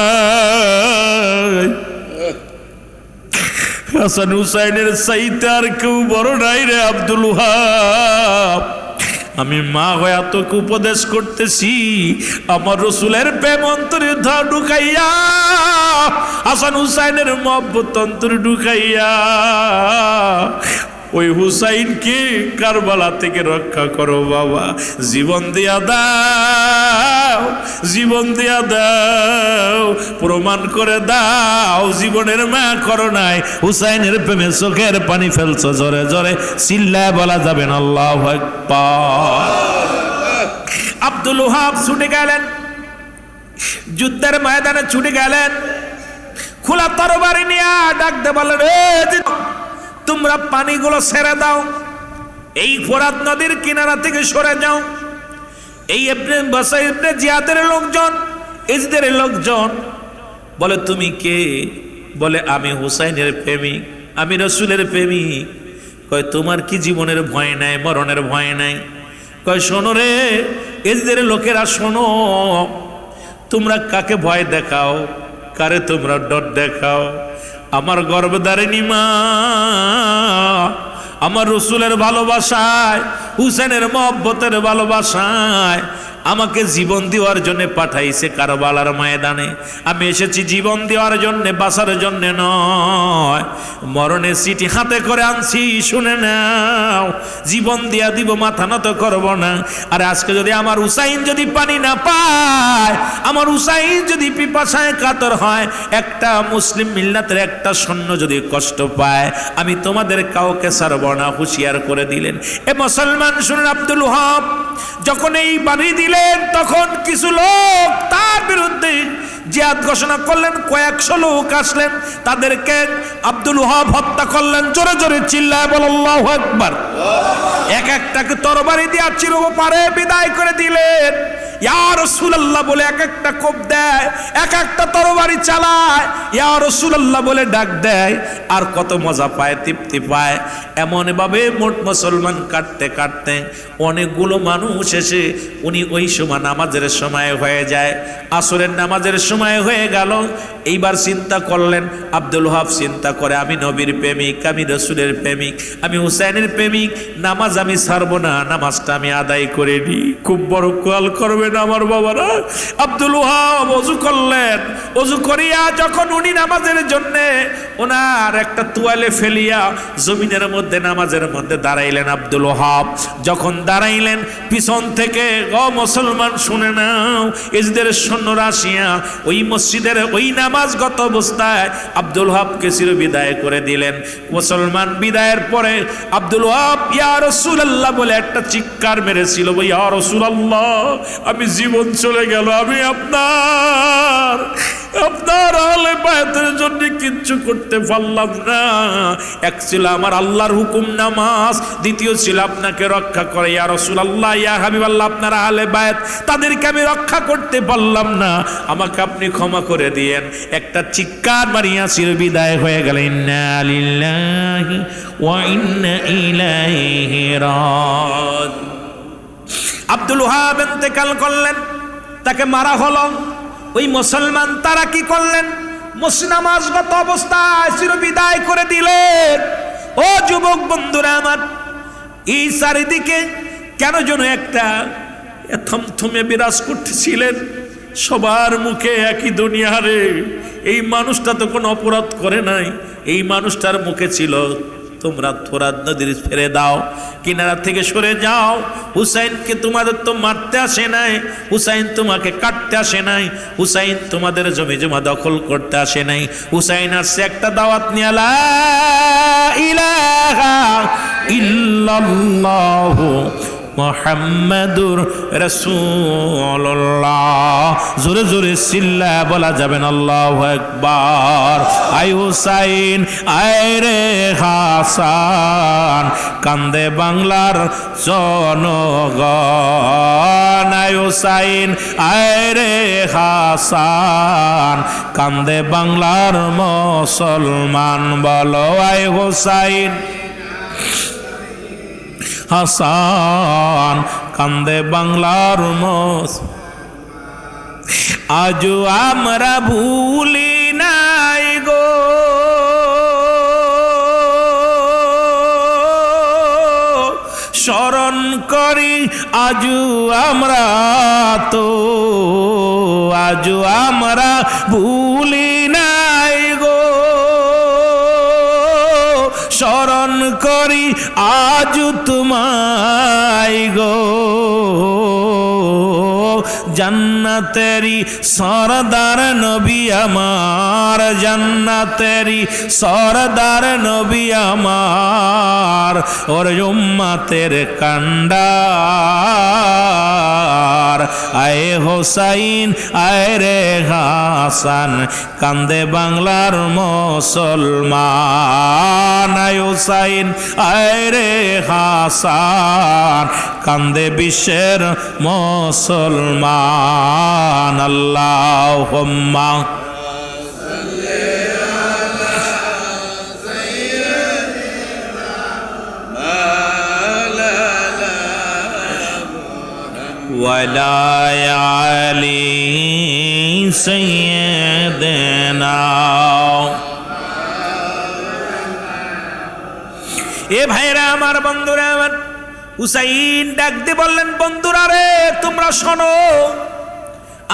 Speaker 1: হাসান হুসাইনের চাইতে আর কেউ বড় নাই রে আব্দুল ওয়াহাব। আমি মা হয়ে তোকে উপদেশ করতেছি, আমার রাসূলের প্রেম অন্তরে ঢুকাইয়া, হাসান হুসাইনের মহব্বত অন্তরে ঢুকাইয়া ওই হুসাইনকে কারবালা থেকে রক্ষা করো বাবা। জীবন দিয়া দাও, জীবন দিয়া দাও, প্রমাণ করে দাও জীবনের মায়া করো নাই, হুসাইনের প্রেমে চোখের পানি ফেলছো। জোরে জোরে চিল্লায় বলা যাবেন আল্লাহু আকবার। আব্দুল ওয়াহাব ছুটে গেলেন, যুদ্ধের ময়দানে ছুটে গেলেন, খোলা তরবারি নিয়ে ডাকতে বলেন, তোমরা পানিগুলো ছেড়ে দাও, এই ফোরাত নদীর কিনারা থেকে সরে যাও। এই ইবনে বাসাই ইবনে জিয়াদের লোকজন, ইজদের লোকজন বলে, তুমি কে? বলে, আমি হুসাইনের প্রেমিক, আমি রাসূলের প্রেমিক। কয়, তোমার কি জীবনের ভয় নাই, মরণের ভয় নাই? কয়, শোনো রে ইজদের লোকেরা, শোনো, তোমরা কাকে ভয় দেখাও, কারে তোমরা ডর দেখাও? আমার গর্ভধারিণী মা আমার রাসূলের ভালোবাসায়, হুসেনের মহব্বতের ভালোবাসায় আমাকে জীবন দেওয়ার জন্য পাঠাইছে কারবালার ময়দানে। আমি এসেছি জীবন দেওয়ার জন্য, বাঁচার জন্য নয়। মরণের চিঠি হাতে করে আনছি, শুনে নাও। জীবন দিয়া দিব, মাথা নত করব না। আর আজকে যদি আমার হুসাইন যদি পানি না পায়, আমার হুসাইন যদি পিপাসায় কাতর হয়, একটা মুসলিম মিল্লাতের একটা সৈন্য যদি কষ্ট পায়, আমি তোমাদের কাউকে ছাড়ব না, হুঁশিয়ার করে দিলেন। এ মুসলমান শুনুন, আব্দুল ওহাব যখন এই বাণী দিলেন, তখন কিছু লোক তার বিরুদ্ধে জিহাদ ঘোষণা করলেন। কয়েকশো লোক আসলেন, তাদেরকে আব্দুল ওহাব হত্যা করলেন। জোরে জোরে চিল্লায় বল আল্লাহু আকবার। এক একটাকে তরবারি দিয়ে চিরপারে বিদায় করে দিলেন। ইয়া রাসূলুল্লাহ বলে এক একটা কোপ দেয়, এক একটা তরবারি চালায়, ইয়া রাসূলুল্লাহ বলে ডাক দেয়। আর কত মজা পায়, তৃপ্তি পায়। এমন ভাবে মোট মুসলমান কাটতে কাটতে অনেকগুলো মানুষ এসে উনি ওই সময় নামাজের সময় হয়ে যায়, আসরের নামাজের সময় হয়ে গেল। এইবার চিন্তা করলেন আব্দুল ওহাব, চিন্তা করে আমি নবীর প্রেমিক, আমি রসুলের প্রেমিক, আমি হুসাইনের প্রেমিক, নামাজ আমি ছাড়বো না, নামাজটা আমি আদায় করে নিই। খুব বড় কল করবেন আমার বাবারা। আব্দুল ওহাব ওযু করলেন, ওযু করিয়া যখন উনি নামাজের জন্য ওনার একটা তোয়ালে ফেলিয়া জমিনের মধ্যে নামাজের মধ্যে দাঁড়াইলেন। আব্দুল ওহাব যখন দাঁড়াইলেন, পিছন থেকে ও মুসলমান শুনে নাও, এজদের সৈন্যরা আসিয়া ওই মসজিদের ওই নামাজগত অবস্থায় আব্দুল ওহাবকে চির বিদায় করে দিলেন। মুসলমান বিদায়ের পরে আব্দুল ওহাব ইয়া রাসূলুল্লাহ বলে একটা চিৎকার মেরেছিল, ইয়া রাসূলুল্লাহ আমি জীবন চলে গেল, আমি আপনার আহলে বায়তের জন্য কিচ্ছু করতে পারলাম না। এক ছিল আমার আল্লাহর হুকুম নামাজ, দ্বিতীয় ছিল আপনাকে রক্ষা করে। ইয়া রাসূলুল্লাহ, ইয়া হাবিবাল্লাহ, আপনার আহলে বায়ত, তাদেরকে আমি রক্ষা করতে পারলাম না, আমাকে আপনি ক্ষমা করে দিয়েন। একটা চিৎকার মারিয়া চির বিদায় হয়ে গেল। ইন্না লিল্লাহি ওয়া ইন্না ইলাইহি রাজিউন। আব্দুল ওহাব ইন্তেকাল করলেন, তাকে মারা হলো। ওই মুসলমান তারা কি করলেন? নামাজগত অবস্থায় চির বিদায় করে দিলেন। ও যুবক বন্ধুরা আমার, এই চারিদিকে কেন যেন একটা থমথমে বিরাজ করতেছিলেন। সবার মুখে একই দুনিয়ারে, এই মানুষটা তো কোনো অপরাধ করে নাই। এই মানুষটার মুখে ছিল তোমরা ফোরাত নদীর ফেলে দাও, কিনারা থেকে সরে যাও। হুসাইনকে তোমাদের তো মারতে আসে নাই, হুসাইন তোমাকে কাটতে আসে নাই, হুসাইন তোমাদের জমি জমা দখল করতে আসে নাই। হুসাইন আসছে একটা দাওয়াত নিয়ে, লা ইলাহা ইল্লাল্লাহু মুহাম্মাদুর রাসূলুল্লাহ। জোরে জোরে চিল্লা বলা যাবে না আল্লাহু আকবার। আই হুসাইন আয় রে হাসান, কান্দে বাংলার জনগণ। আই হুসাইন আয় রে হাসান, কান্দে বাংলার মুসলমান। বলো আই হুসাইন হাসান, কান্দে বাংলার আজও আমরা ভুলি নাই গো, স্মরণ করি আজও আমরা তো, আজও আমরা ভুলি নাই গো, স্মরণ করি আজ তোমায় গো। জান্নাতেরি সরদার নবী আমার, জান্নাতেরি সরদার নবী আমার, ওর উম্মতের কান্ডার। আয় হোসাইন আয় রে হাসান, কান্দে বাংলার মুসলমান। আয় হোসাইন আয় রে হাসান, কান্দে বিশ্বের মুসলমান। আল্লাহুম্মা ওয়ালা আলি সাইয়্যিদিনা। এ ভাইরা আমার, বন্ধুরা আমার, হুসাইন ডাক দিয়ে বললেন, বন্ধুরা রে, তোমরা শোনো,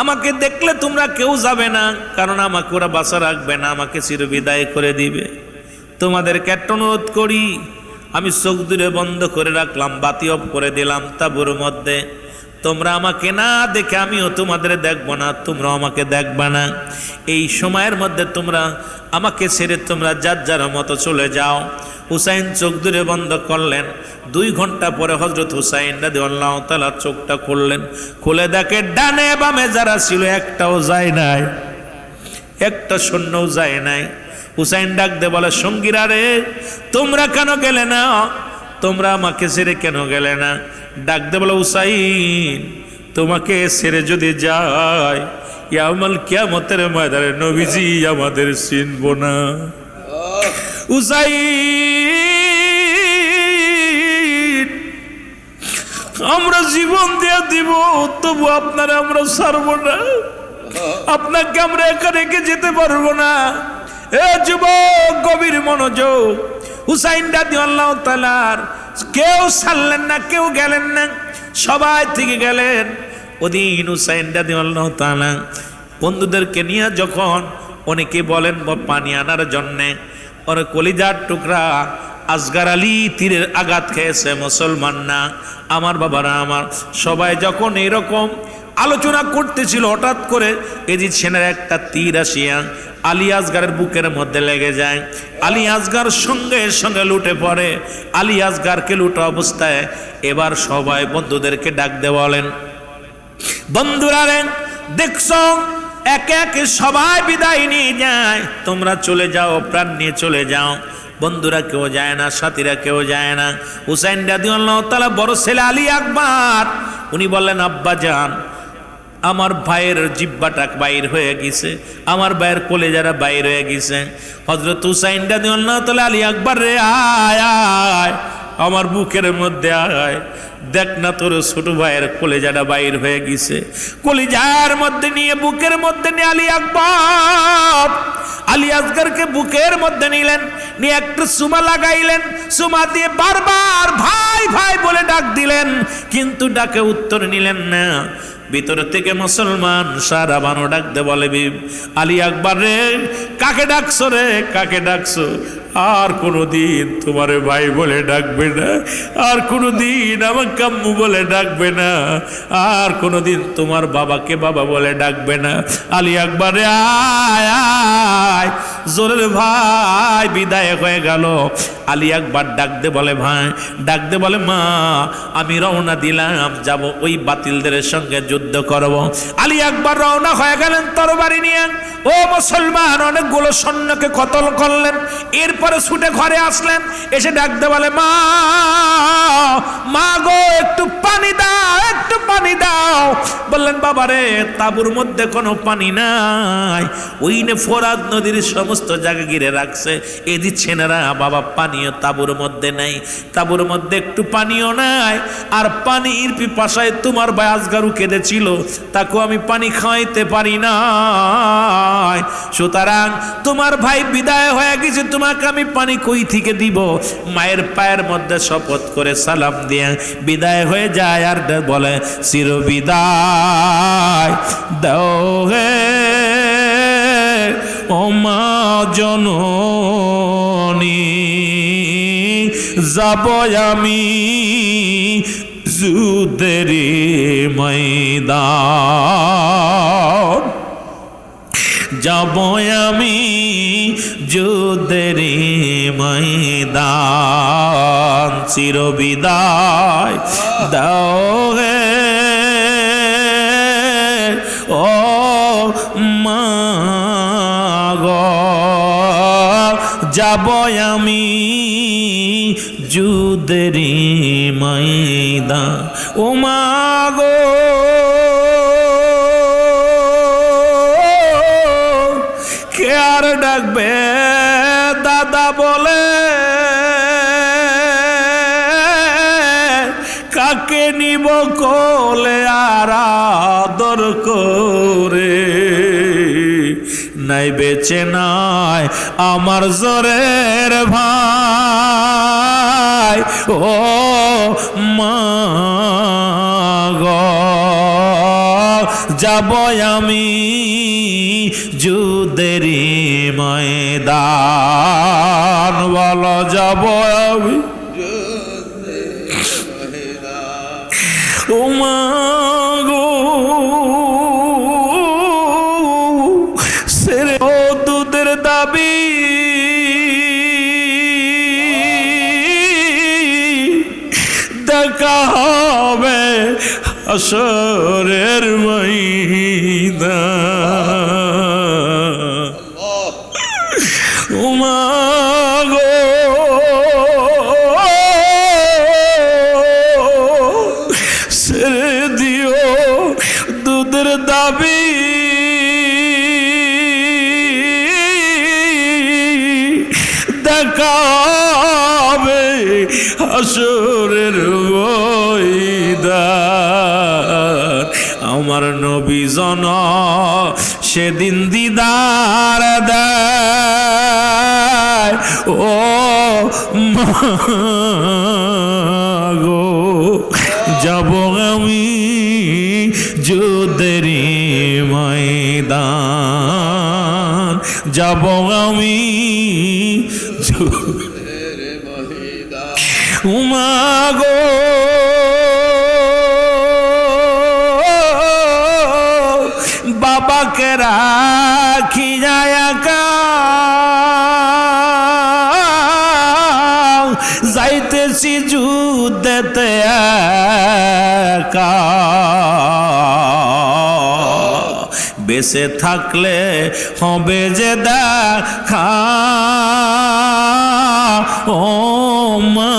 Speaker 1: আমাকে দেখলে তোমরা কেউ যাবে না, কারণ আমাকে ওরা বাঁচা রাখবে না, আমাকে চিরবিদায় করে দিবে। তোমাদেরকে একটা অনুরোধ করি, আমি চোখ দূরে বন্ধ করে রাখলাম, বাতি অফ করে দিলাম তাঁবুর মধ্যে, তোমরা আমাকে না দেখে আমিও তোমাদের দেখব না, তোমরা আমাকে দেখবে না। এই সময়ের মধ্যে তোমরা আমাকে ছেড়ে তোমরা যার যার মতো চলে যাও। হুসাইন চোখ দূরে বন্ধ করলেন। 2 ঘন্টা পরে হযরত হুসাইন রাদিয়াল্লাহু তাআলা চোখটা খুললেন, খুলে দেখে ডানে বামে যারা ছিল একটাও যায় নাই, একটা সৈন্যও যায় নাই। হুসাইন ডাক দে বলে, সঙ্গীরা রে, তোমরা কেন গেলে না? তোমরা আমাকে ছেড়ে কেন গেলে না? ডাক দে বলে, হুসাইন, তোমাকে ছেড়ে যদি যায়, ইয়াউমুল কিয়ামতের ময়দানে নবীজি আমাদের চিনব না। হুসাইন, আমরা জীবন দিয়ে দিব, তবু আপনারা আমরা ছাড়বো না, আপনাকে আমরা একা রেখে যেতে পারবো না। এ যুবক, গভীর মনোযোগ। হুসাইন রাদিয়াল্লাহু তাআলা কেউ ছাড়লেন না, কেউ গেলেন না, সবাই থেকে গেলেন। ওদিন হুসাইন রাদিয়াল্লাহু তাআলা বন্ধুদেরকে নিয়ে যখন অনেকে বলেন পানি আনার জন্যে, ওর কলিজার টুকরা আসগার আলী তীরের আঘাত খেয়েছে, মুসলমান না। আমার বাবারা আমার, সবাই যখন এরকম আলোচনা করতেছিল, হঠাৎ করে এজিদ সেনের একটা তীর আসিয়া আলী আসগারের বুকের মধ্যে লেগে যায়। আলী আসগার সঙ্গে সঙ্গে লুটে পড়ে। আলী আসগারকে লুটা অবস্থায় এবার সবাই বন্ধুদেরকে ডাক দিয়ে বলেন, বন্ধুরা রে, দেখছো একে একে সবাই বিদায় নিয়ে যায়, তোমরা চলে যাও, প্রাণ নিয়ে চলে যাও। বন্ধুরা কেউ যায় না, সাথীরা কেউ যায় না। হুসাইন রাদিয়াল্লাহু তাআলা বড় ছেলে আলী আকবর, উনি বললেন, আব্বা জান, আমার ভাইয়ের জিহ্বাটা বাইর হয়ে গেছে, আমার ভাইয়ের কলেজারা বাইর হয়ে গেছে। হযরত হুসাইন রাদিয়াল্লাহু তাআলা, আলী আকবর রে, আয় আয় আমার বুকের মধ্যে আয়, দেখ না তোর ছোট ভাইয়ের কলেজাটা বাইর হয়ে গেছে। কলেজার মধ্যে নিয়ে, বুকের মধ্যে নিয়ে আলী আকবর আলী আসগরকে বুকের মধ্যে নিলেন, নিয়ে একটু সুমা লাগাইলেন, সুমা দিয়ে বারবার ভাই ভাই বলে ডাক দিলেন, কিন্তু ডাকে উত্তর নিলেন না। ভিতর থেকে মুসলমান সারা বানো ডাক দে বলে, আলী আকবর রে, কাকে ডাকছো রে, কাকে ডাকছো? আর কোনোদিন তোমারে ভাই বলে ডাকবে না, আর কোনোদিন আমার কাম্মু বলে ডাকবে না, আর কোনোদিন তোমার বাবাকে বাবা বলে ডাকবে না। আলী আকবর রে, আয় আয়, জোরের ভাই বিদায় হয়ে গেল। আলী আকবর ডাক দে বলে, ভাই ডাক দে বলে, মা আমি রওনা দিলাম, যাব ওই বাতিলদের সঙ্গে যুদ্ধ করব। আলী আকবর রওনা হয়ে গেলেন তরবারি নিয়ে। ও মুসলমান, অনেকগুলো সৈন্যকে কতল করলেন, এরপরে ছুটে ঘরে আসলেন, এসে ডাক দে বলে, মা মা গো, একটু পানি দাও, একটু পানি দাও। বললেন, বাবারে, তাঁবুর মধ্যে কোনো পানি নাই, ওই নে ফোরাত নদীর সমস্ত জায়গা ঘিরে রাখছে, এ দিচ্ছে না, বাবা পানিও তাঁবুর মধ্যে নাই, তাঁবুর মধ্যে একটু পানিও নাই। আর পানির পিপাসায় তোমার ভাই আসগারু কেঁদেছিল, তাকেও আমি পানি খাওয়াইতে পারি না। সুতরাং তোমার ভাই বিদায় হয়ে গেছে, তোমাকে আমি পানি কই থেকে দিব? মায়ের পায়ের মধ্যে শপথ করে সালাম দিয়ে বিদায় হয়ে যায়, আর বলে, চির বিদায় দাও হে ও মা জননী, যাব আমি যুদ্ধের ময়দান, যাব আমি যুদ্ধের ময়দান, চির বিদায় দাও হে ও মা গো, যাব আমি যুদ্ধের ময়দান। ও মা গো, কে আর ডাকবে দাদা বলে, কাকে নিব কোলে আর আদর করে? নাই বেঁচে নাই আমার জোরের ভাই, ও মা গো যাব আমি যুদ্ধেরি ময়দান, বলো যাব আমি ও মা গো সেরে ও দুধের দাবি দেখা হবে হাসরের ময়দান। ও মা গো ছেড়ে দিও দুধের দাবি দেখা হবে হাসরের ময়দান। আমার নবী জন সেদিন দিদার দেয় ও মা গো যাব আমি যুদ্ধেরি ময়দান, যাব আমি উমা গো বাবাকে রাখি যায় যাইতেছি যুদ্ধেতে একা, বেঁচে থাকলে হবে যে দেখা ও মা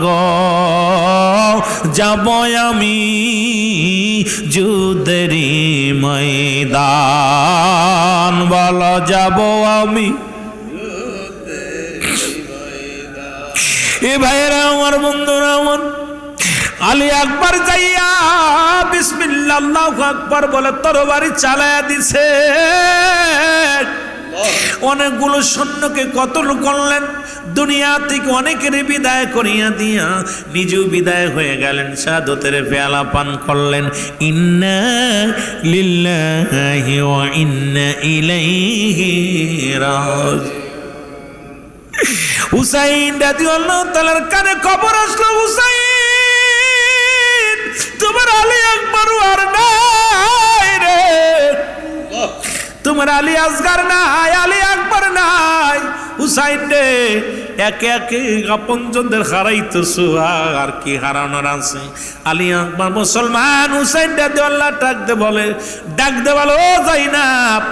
Speaker 1: গো যাব আমি যুদ্ধেরি ময়দান, বলো যাব আমি। এ ভাইয়েরা আমার, বন্ধুরা আমার, আলী আকবর যাইয়া বিসমিল্লাহ আল্লাহু আকবার বলে তরবারি চালায়া দিছে, অনেকগুলো সৈন্যকে কতল করলেন, দুনিয়া থেকে অনেকের বিদায় করিয়া দিয়া নিজেও বিদায় হয়ে গেলেন, শাহাদাতের পেয়ালা পান করলেন। ইন্না লিল্লাহি ওয়া ইন্না ইলাইহি রাজিউন। হুসাইন রাদিয়াল্লাহু তাআলার কানে খবর আসলো, হুসাইন তোমার আলী আকবর আর নাই রে, তোমার আলী আসগার নাই, আলী আকবর নাই। হুসাইন রে একে একে আপনজনদের হারাইতেছো, আর কি হারানোর আছে? আলী আকবর মুসলমান। হুসাইন রাদিয়াল্লাহু ডাক দে বলে ও যাইনাব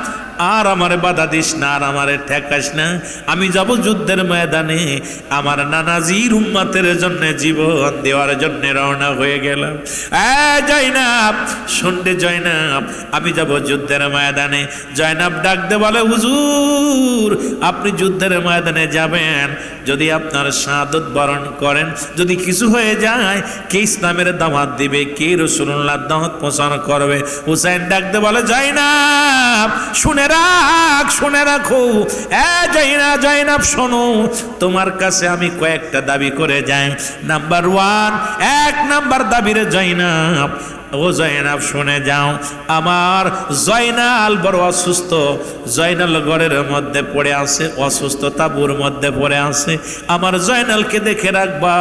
Speaker 1: আর আমারে বাধা দিস না, আর আমারে ঠেকাস না, আমি যাব যুদ্ধের ময়দানে, আমার নানাজির উম্মতের জন্য জীবন দেওয়ার জন্য রওনা হয়ে গেলাম। জয়নাব শুনতে, জয়নাব আমি যাব যুদ্ধের ময়দানে। জয়নাব ডাক দে বলে হুজুর আপনি যুদ্ধের ময়দানে যাবেন, যদি আপনার শাহাদাত বরণ করেন, যদি কিছু হয়ে যায় কে ইসলামের দাওয়াত দিবে, কে রাসূলুল্লাহর দাওয়াত প্রচার করবে? হুসাইন ডাক দে বলে জয়নাব শুনে রাখ, শুনে রাখো, জয়নাব শোনো, তোমার কাছে আমি কয়েকটা দাবি করে যাই। নাম্বার 1, 1 নাম্বার দাবি রে জয়নাব, ও জয়নাব শুনে যাও, আমার জয়নাল বড় অসুস্থ, জয়নাল ঘরের মধ্যে পড়ে আছে, অসুস্থ তাঁবুর মধ্যে পড়ে আছে, আমার জয়নালকে দেখে রাখবা,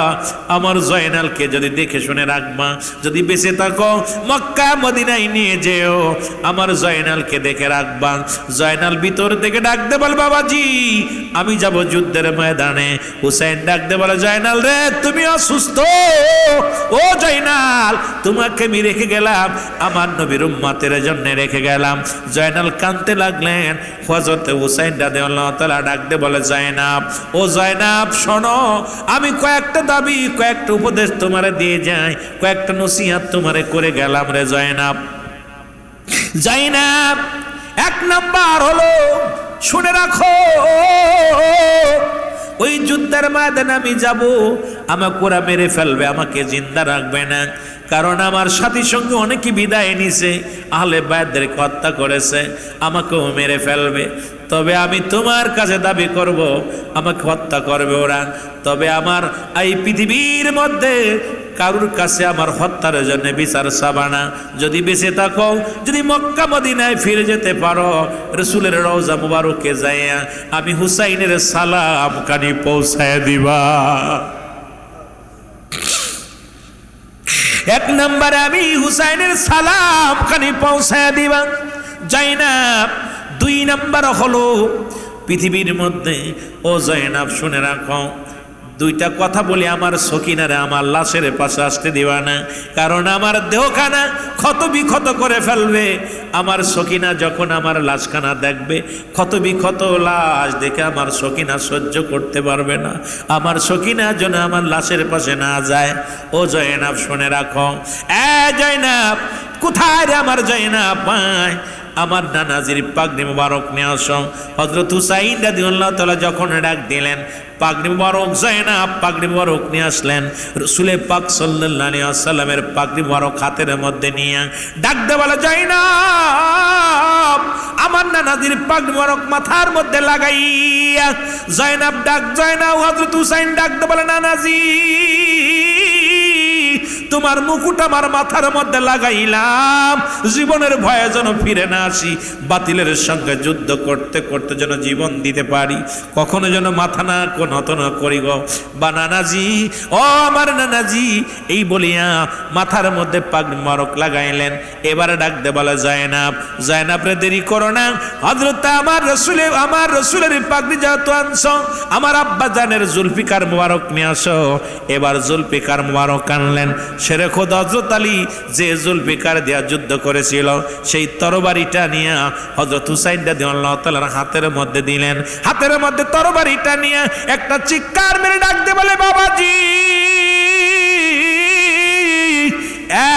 Speaker 1: আমার জয়নালকে যদি দেখে শুনে রাখবা, যদি বেঁচে থাকো মক্কা মদিনায় নিয়ে যেও, আমার জয়নালকে দেখে রাখবা। জয়নাল ভিতর থেকে ডাক দে বল বাবাজি আমি যাব যুদ্ধের ময়দানে। হুসাইন ডাক দে বলে জয়নাল রে তুমি অসুস্থ, ও জয়নাল তোমাকে আমি রেখে গেলাম, আমার নবীর উম্মতের জন্য রেখে গেলাম। জয়নাল কাঁদতে লাগলেন। হযরত হুসাইন রাদিয়াল্লাহু তাআলা ডাক দে বলে জয়নাব, ও জয়নাব শোনো, আমি কয়েকটা দাবি, কয়েকটা উপদেশ তোমারে দিয়ে যাই, কয়েকটা নসিহত তোমারে করে গেলাম রে জয়নাব। জয়নাব 1 নাম্বার হলো শুনে রাখো, ওই যুদ্ধের ময়দানে আমি যাব, আমাকে ওরা মেরে ফেলবে, আমাকে জিন্দা রাখবে না, কারণ আমার সাথী সঙ্গে অনেকে বিদায় নিছে, আহলে বায়তদেরকে হত্যা করেছে, আমাকেও মেরে ফেলবে। তবে আমি তোমার কাছে দাবি করব, আমাকে হত্যা করবে ওরা, তবে আমার এই পৃথিবীর মধ্যে কারুর কাছে আমার হত্যার জন্য বিচার চাবানা। যদি বেঁচে থাকো, যদি মক্কা মদিনায় ফিরে যেতে পারো, রসুলের রওজা মুবারকে যাইয়া আমি হুসাইনের সালাম কানি পৌঁছায় দিবা। এক নম্বরে আমি হুসাইনের সালাম কানি পৌঁছায় দিবা। জাইনাব দুই নম্বর হলো পৃথিবীর মধ্যে, ও জাইনাব শুনে রাখো, দুইটা কথা বলি, আমার সকিনারে আমার লাশের পাশে আসতে দিবা না, কারণ আমার দেহখানা ক্ষত বিক্ষত করে ফেলবে। আমার সকিনা যখন আমার লাশখানা দেখবে, ক্ষত বিক্ষত লাশ দেখে আমার সকিনা সহ্য করতে পারবে না। আমার সকিনা যেন আমার লাশের পাশে না যায়। ও জয়নাব শুনে রাখো, জয়নাব কোথায় রে আমার জয়নাব? পায় আমার নানাজির পাগড়ি মুবারক নিয়ে আসো। হযরত হুসাইন রাদিয়াল্লাহু তাআলা যখন ডাক দিলেন, পাগড়ি মুবারক জাইনাব পাগড়ি মুবারক নিয়ে আসলেন। রাসূল পাক সাল্লাল্লাহু আলাইহি ওয়াসাল্লামের পাগড়ি মুবারক হাতের মধ্যে নিয়ে ডাক দে বলে, জাইনাব আমার নানাজির পাগড়ি মুবারক মাথার মধ্যে লাগাইয়া। জাইনাব ডাক, জাইনাব হযরত হুসাইন ডাক দে বলে, নানাজি তোমার মুকুট আমার মাথার মধ্যে লাগাইলাম, জীবনের ভয়ে যেন ফিরে না আসি, বাতিলের সঙ্গে যুদ্ধ করতে করতে যেন জীবন দিতে পারি, কখনো যেন মাথা না নত না করি গো বা নানাজি, ও আমার নানাজি। এই বলিয়া মাথার মধ্যে পাগড়ি মুবারক লাগাইলেন। এবারে ডাক দে বলে, জায়নাব, জায়নাব রে দেরি করো না, হযরত আমার রসুলের পাগড়ি যেহেতু আনছো, আমার আব্বা জানের জুলফিকার মুবারক নিয়ে আসো। এবার জুলফিকার মুবারক আনলেন। শেরে খোদ হযরত আলী যে জুলফিকার দিয়া যুদ্ধ করেছিল, সেই তরবারিটা নিয়ে হযরত হুসাইন রাদিয়াল্লাহু তাআলার হাতের মধ্যে দিলেন। হাতের মধ্যে তরবারিটা নিয়ে একটা চিৎকার মেরে ডাক দিয়ে বলে, বাবাজি।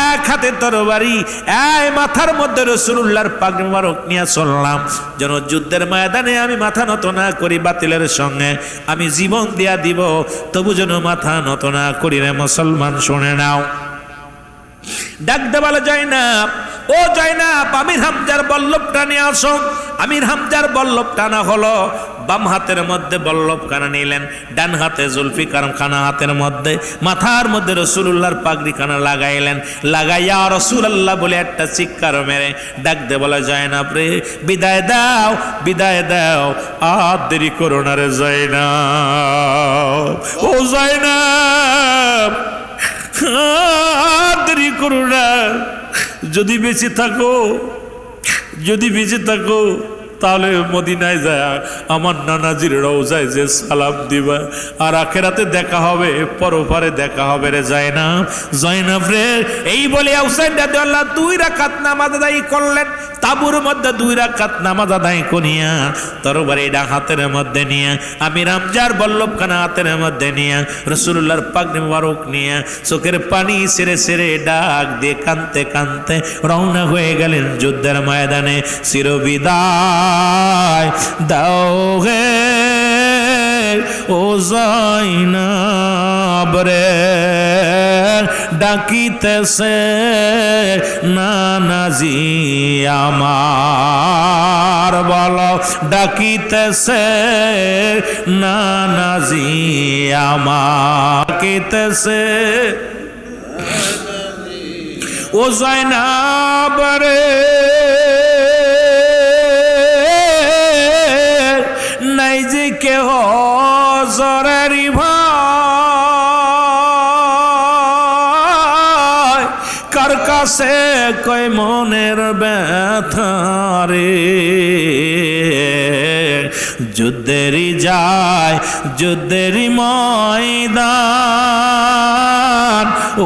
Speaker 1: এক হাতে তরবারি, এই মাথার মধ্যে রাসূলুল্লাহর পাগড়ি মুবারক নিয়ে চললাম, যেন যুদ্ধের ময়দানে আমি মাথা নত না করি, বাতিলের সঙ্গে আমি জীবন দিয়া দিব, তবু যেন মাথা নত না করি রে মুসলমান, শুনে নাও। ডাক দে বলে, জাইনাব, ও জাইনাব আমির হামজার বল্লভটা নিয়ে আসো। আমির হামজার বল্লভ টানা হলো, বাম হাতের মধ্যে বল্লভ খানা নিলেন, ডান হাতে জুলফিকার খানা হাতের মধ্যে, মাথার মধ্যে রাসূলুল্লাহর পাগড়ি খানা লাগাইলেন। লাগাইয়া রাসূলুল্লাহ বলে একটা চিৎকার মেরে ডাক দে বলে, জাইনাব রে বিদায় দাও, বিদায় দাও, আর দেরি করো না রে জাইনাব, ও জাইনাব আর দেরি করো না, যদি বেঁচে থাকো, যদি বেঁচে থাকো তাহলে মদিনায় যায় আমার নানাজির রওজায় যে সালাম দিবা, আর আখেরাতে দেখা হবে, পরপারে দেখা হবে রে জায়নাব, জায়নাব রে। এই বলে হুসাইন রাদিয়াল্লাহু 2 রাকাত নামাজ আদায় করলেন। তাবুর মধ্যে 2 রাকাত নামাজ আদায় করিয়া তরবারিটা হাতের মধ্যে নিয়ে, আমির হামজার বল্লভখানা হাতের মধ্যে নিয়ে, রাসূলুল্লাহর পাগড়ি মুবারক নিয়ে চোখের পানি ছেড়ে ছেড়ে ডাক দিয়ে কাঁদতে কাঁদতে রওনা হয়ে গেলেন যুদ্ধের ময়দানে। চিরবিদায় দাও হে ও জাইনাব রে, ডাকিতেছে নানাজি আমার, বলো ডাকিতেছে নানাজি আমার, ডাকিতেছে ও জাইনাব রে, নাই যে কেহ জরারি ভাই, কার কাছে কই মনের ব্যথা রে, যুদ্ধেরই যায় যুদ্ধেরই ময়দান,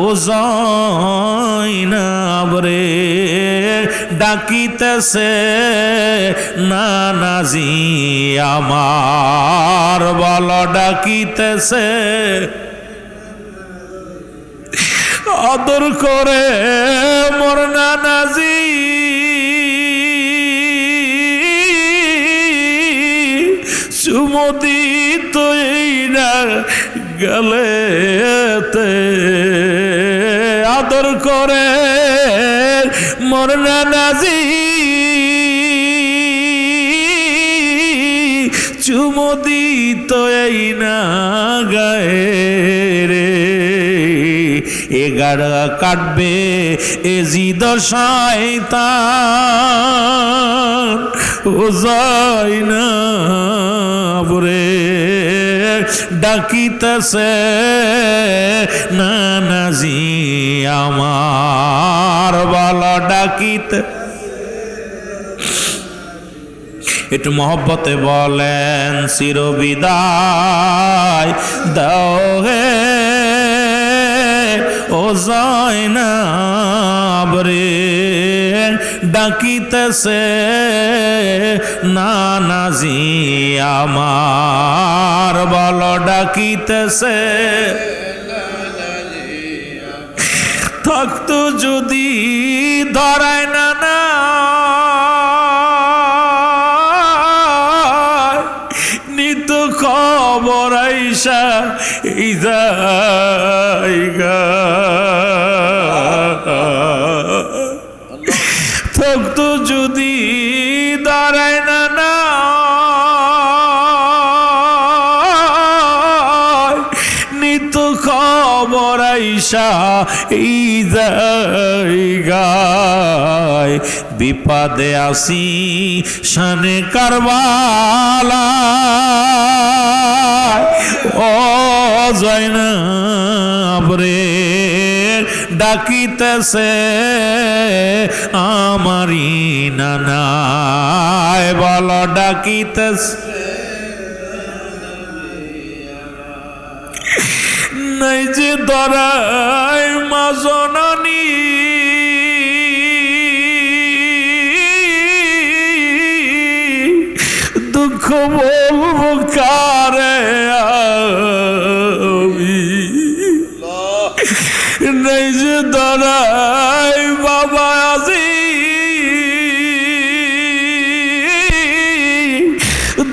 Speaker 1: ও জাইনাব রে ডাকিতেছে নানাজি আমার, বলো ডাকিতেছে। আদর করে মোর নানাজি চুমো দিত এই গলেতে আদর করে মোর নানাজি চুমো দিত এই না গায়ে রে এগাড়া কাটবে এ জিদ শয়তান ও যায় না বরে ডাকিতেছে নানাজি আমার বালা ডাকিতে একটু মহব্বতে বলেন চির বিদায় দাও হে ও জয়নাব রে ডাকিতেছে নানাজি আমার বল ডাকিতেছে থাকতো যদি ধরায় নানা নিত খবর আইসা এই জায়গা থাকতো যদি দাঁড়ায় না নিত খবর আইসা এই জায়গায় বিপদে আসি শানে কারবালা ও জয়নাব রে ডাকিতেছে আমারি নানায় বল ডাকিতেছে নাই যে ধরায় মা জননী দুঃখ বলবো কারে আমি নাই যে ধরায় বাবা আজি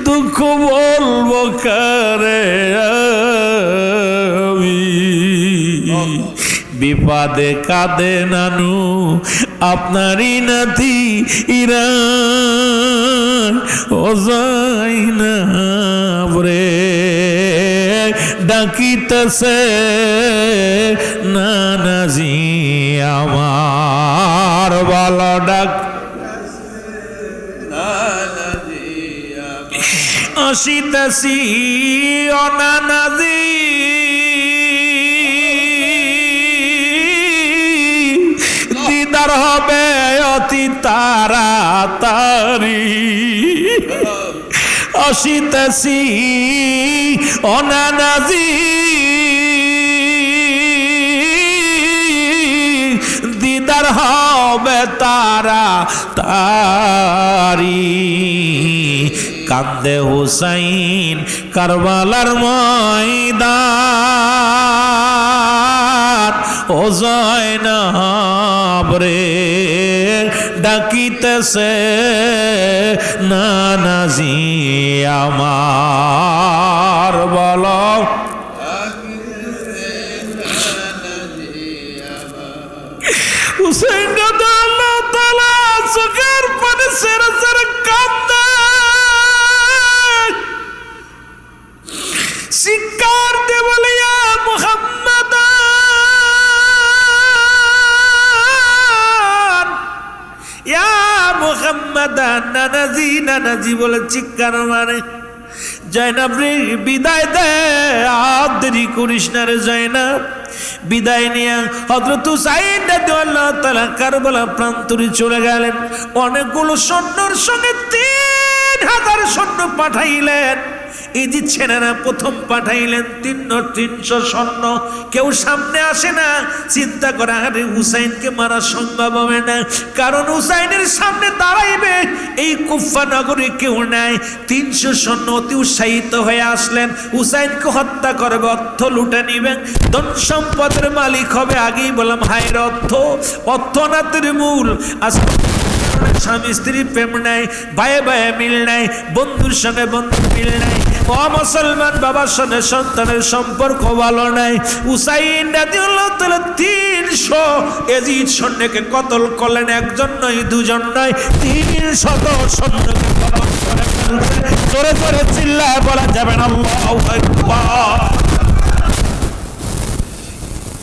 Speaker 1: দুঃখ বলবো কারে বিপদে কাঁদে নানু আপনারই নাতি ইরান ও জয়নাব রে ডাকিতেছে নানাজি আমার বল ডাক আসিতেছি ও নানাজি দিদার হবে অতি তাড়াতাড়ি আসিতেছি ও নানাজি দিদার হবে তাড়াতাড়ি কান্দে হুসাইন কারবালার ময়দান ও জয়নাব রে ডাকিতেছে নানাজি আমার বল হুসাইন রাদিয়াল্লাহু তাআলা চোখের পানি ছেড়ে ছেড়ে কাঁদে শিকার দে বলিয়া মুহাম্মদ ইয়া মুহাম্মদ নানাজি নানাজি বলে চিৎকার মারে জয়নাব রে বিদায় দে আর দেরি করিস না রে জয়নাব বিদায় নিয়ে হযরত হুসাইন রাদিয়াল্লাহু তাআলা কারবালা প্রান্তরে চলে গেলেন অনেকগুলো সৈন্যর সঙ্গে 3000 সৈন্য পাঠাইলেন এই যে ছেলেরা প্রথম পাঠাইলেন 300 সৈন্য কেউ সামনে আসে না চিন্তা করে আরে হুসাইনকে মারা সম্ভব হবে না কারণ হুসাইনের সামনে দাঁড়াইবে এই কুফা নগরে কেউ নাই 300 সৈন্য অতি উৎসাহিত হয়ে আসলেন হুসাইনকে হত্যা করবে অর্থ লুটে নিবেন ধন সম্পদের মালিক হবে আগেই বললাম হায়ের অর্থনাথের মূল স্বামী স্ত্রী প্রেম নাই ভাইয়ে ভাইয়ে মিল নাই বন্ধুর সঙ্গে বন্ধু মিল নাই ও মুসলমান, বাবার সঙ্গে সন্তানের সম্পর্ক ভালো নাই। হুসাইন রাদিয়াল্লাহু তাআলা 300 এজিদ সৈন্যকে কতল করলেন, একজন নয় দুজন নয়, 300 সৈন্যকে কতল করে ফেলছে। জোরে জোরে চিল্লায় বলা যাবে না আল্লাহু আকবার।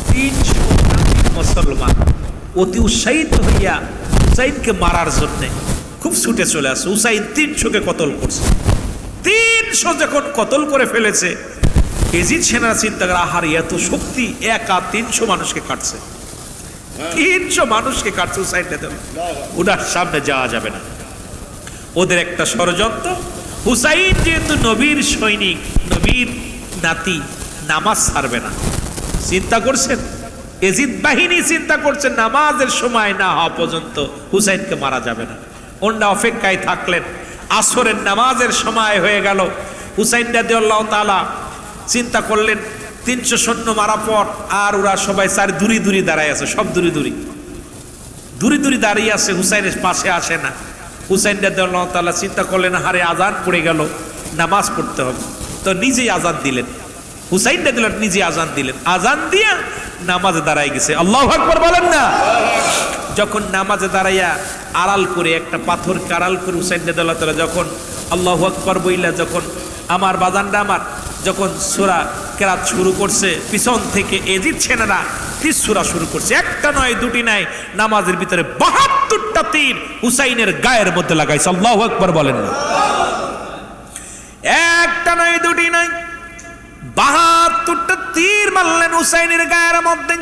Speaker 1: 300 মুসলমান অতি উৎসাহিত হইয়া হুসাইনকে মারার জন্য খুব ছুটে চলে আসে। হুসাইন 300কে কতল করছে। 300 যখন কতল করে ফেলেছে, এজিদ সেনারা চিন্তা করে, আহার এত শক্তি, একা 300 মানুষকে কাটছে, 300 মানুষকে কাটছে হুসাইন। ওটার সামনে যাওয়া যাবে না। ওদের একটা ষড়যন্ত্র, হুসাইন যেহেতু নবীর সৈনিক, নবীর নাতি, নামাজ ছাড়বে না। চিন্তা করছেন, এজিদ বাহিনী চিন্তা করছে নামাজের সময় না হওয়া পর্যন্ত হুসাইনকে মারা যাবে না। ওরা অপেক্ষায় থাকলেন। আসরের নামাজের সময় হয়ে গেল। হুসাইন রাদিয়াল্লাহু তাআলা চিন্তা করলেন 300 সৈন্য মারা পর আর ওরা সবাই চার দূরে দূরে দাঁড়ায় আছে, সব দূরে দূরে দাঁড়িয়ে আছে, হুসাইনের পাশে আসে না। হুসাইন রাদিয়াল্লাহু তাআলা চিন্তা করলেন, হারে আজান পড়ে গেল, নামাজ পড়তে হবে। তো নিজেই আজান দিলেন, হুসাইন রাদিয়াল্লাহু নিজে আজান দিলেন। আজান দিয়ে নামাজে দাঁড়ায় গেছে। আল্লাহু আকবার বলেন না। যখন নামাজে দাঁড়াইয়া আড়াল করে একটা পাথরকে আড়াল করে হুসাইন রাদিয়াল্লাহু তাআলা যখন আল্লাহু আকবার বইলা যখন আমার বাজানটা আমার যখন সূরা কেরাত শুরু করছে, পিছন থেকে এজিদ সেনারা তীর সূরা শুরু করছে। একটা নয় দুটি নয়, নামাজের ভিতরে 72টা তীর হুসাইনের গায়ের মধ্যে লাগাইছে। আল্লাহু আকবার বলেন না। একটা নয় দুটি নয়, 72টা তীর মারলেন হুসাইনের গায়ের মধ্যে।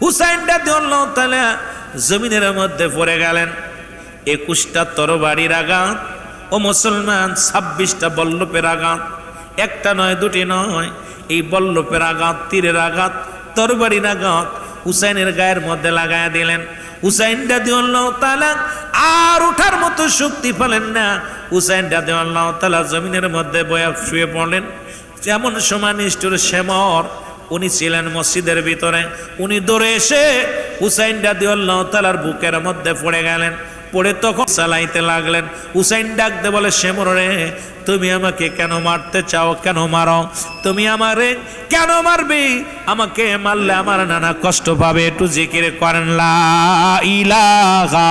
Speaker 1: হুসাইন রাদিয়াল্লাহু তাআলা জমিনের মধ্যে পড়ে গেলেন। 21টা তরবারির আঘাত, ও মুসলমান, 26টা বল্লভের আঘাত, একটা নয় দুটি নয়, এই বল্লভের আঘাত, তীরের আঘাত, তরবারির আঘাত হুসাইনের গায়ের মধ্যে লাগায়া দিলেন। হুসাইন রাদিয়াল্লাহু তাআলা আর ওঠার মতো শক্তি পেলেন না। হুসাইন রাদিয়াল্লাহু তাআলা জমিনের মধ্যে বয়া শুয়ে পড়লেন। যেমন সময় নিষ্ঠুর শেমর, উনি ছিলেন মসজিদের ভিতরে, উনি দৌড়ে এসে হুসাইন রাদিয়াল্লাহু তাআলার বুকের মধ্যে পড়ে গেলেন। পড়ে তখন চালাইতে লাগলেন। হুসাইন ডাকতে বলে, শেমর রে, তুমি আমাকে কেন মারতে চাও? কেন মারো? তুমি আমারে কেন মারবে? আমাকে মারলে আমার নানা কষ্ট পাবে। একটু জিকির করেন, লা ইলাহা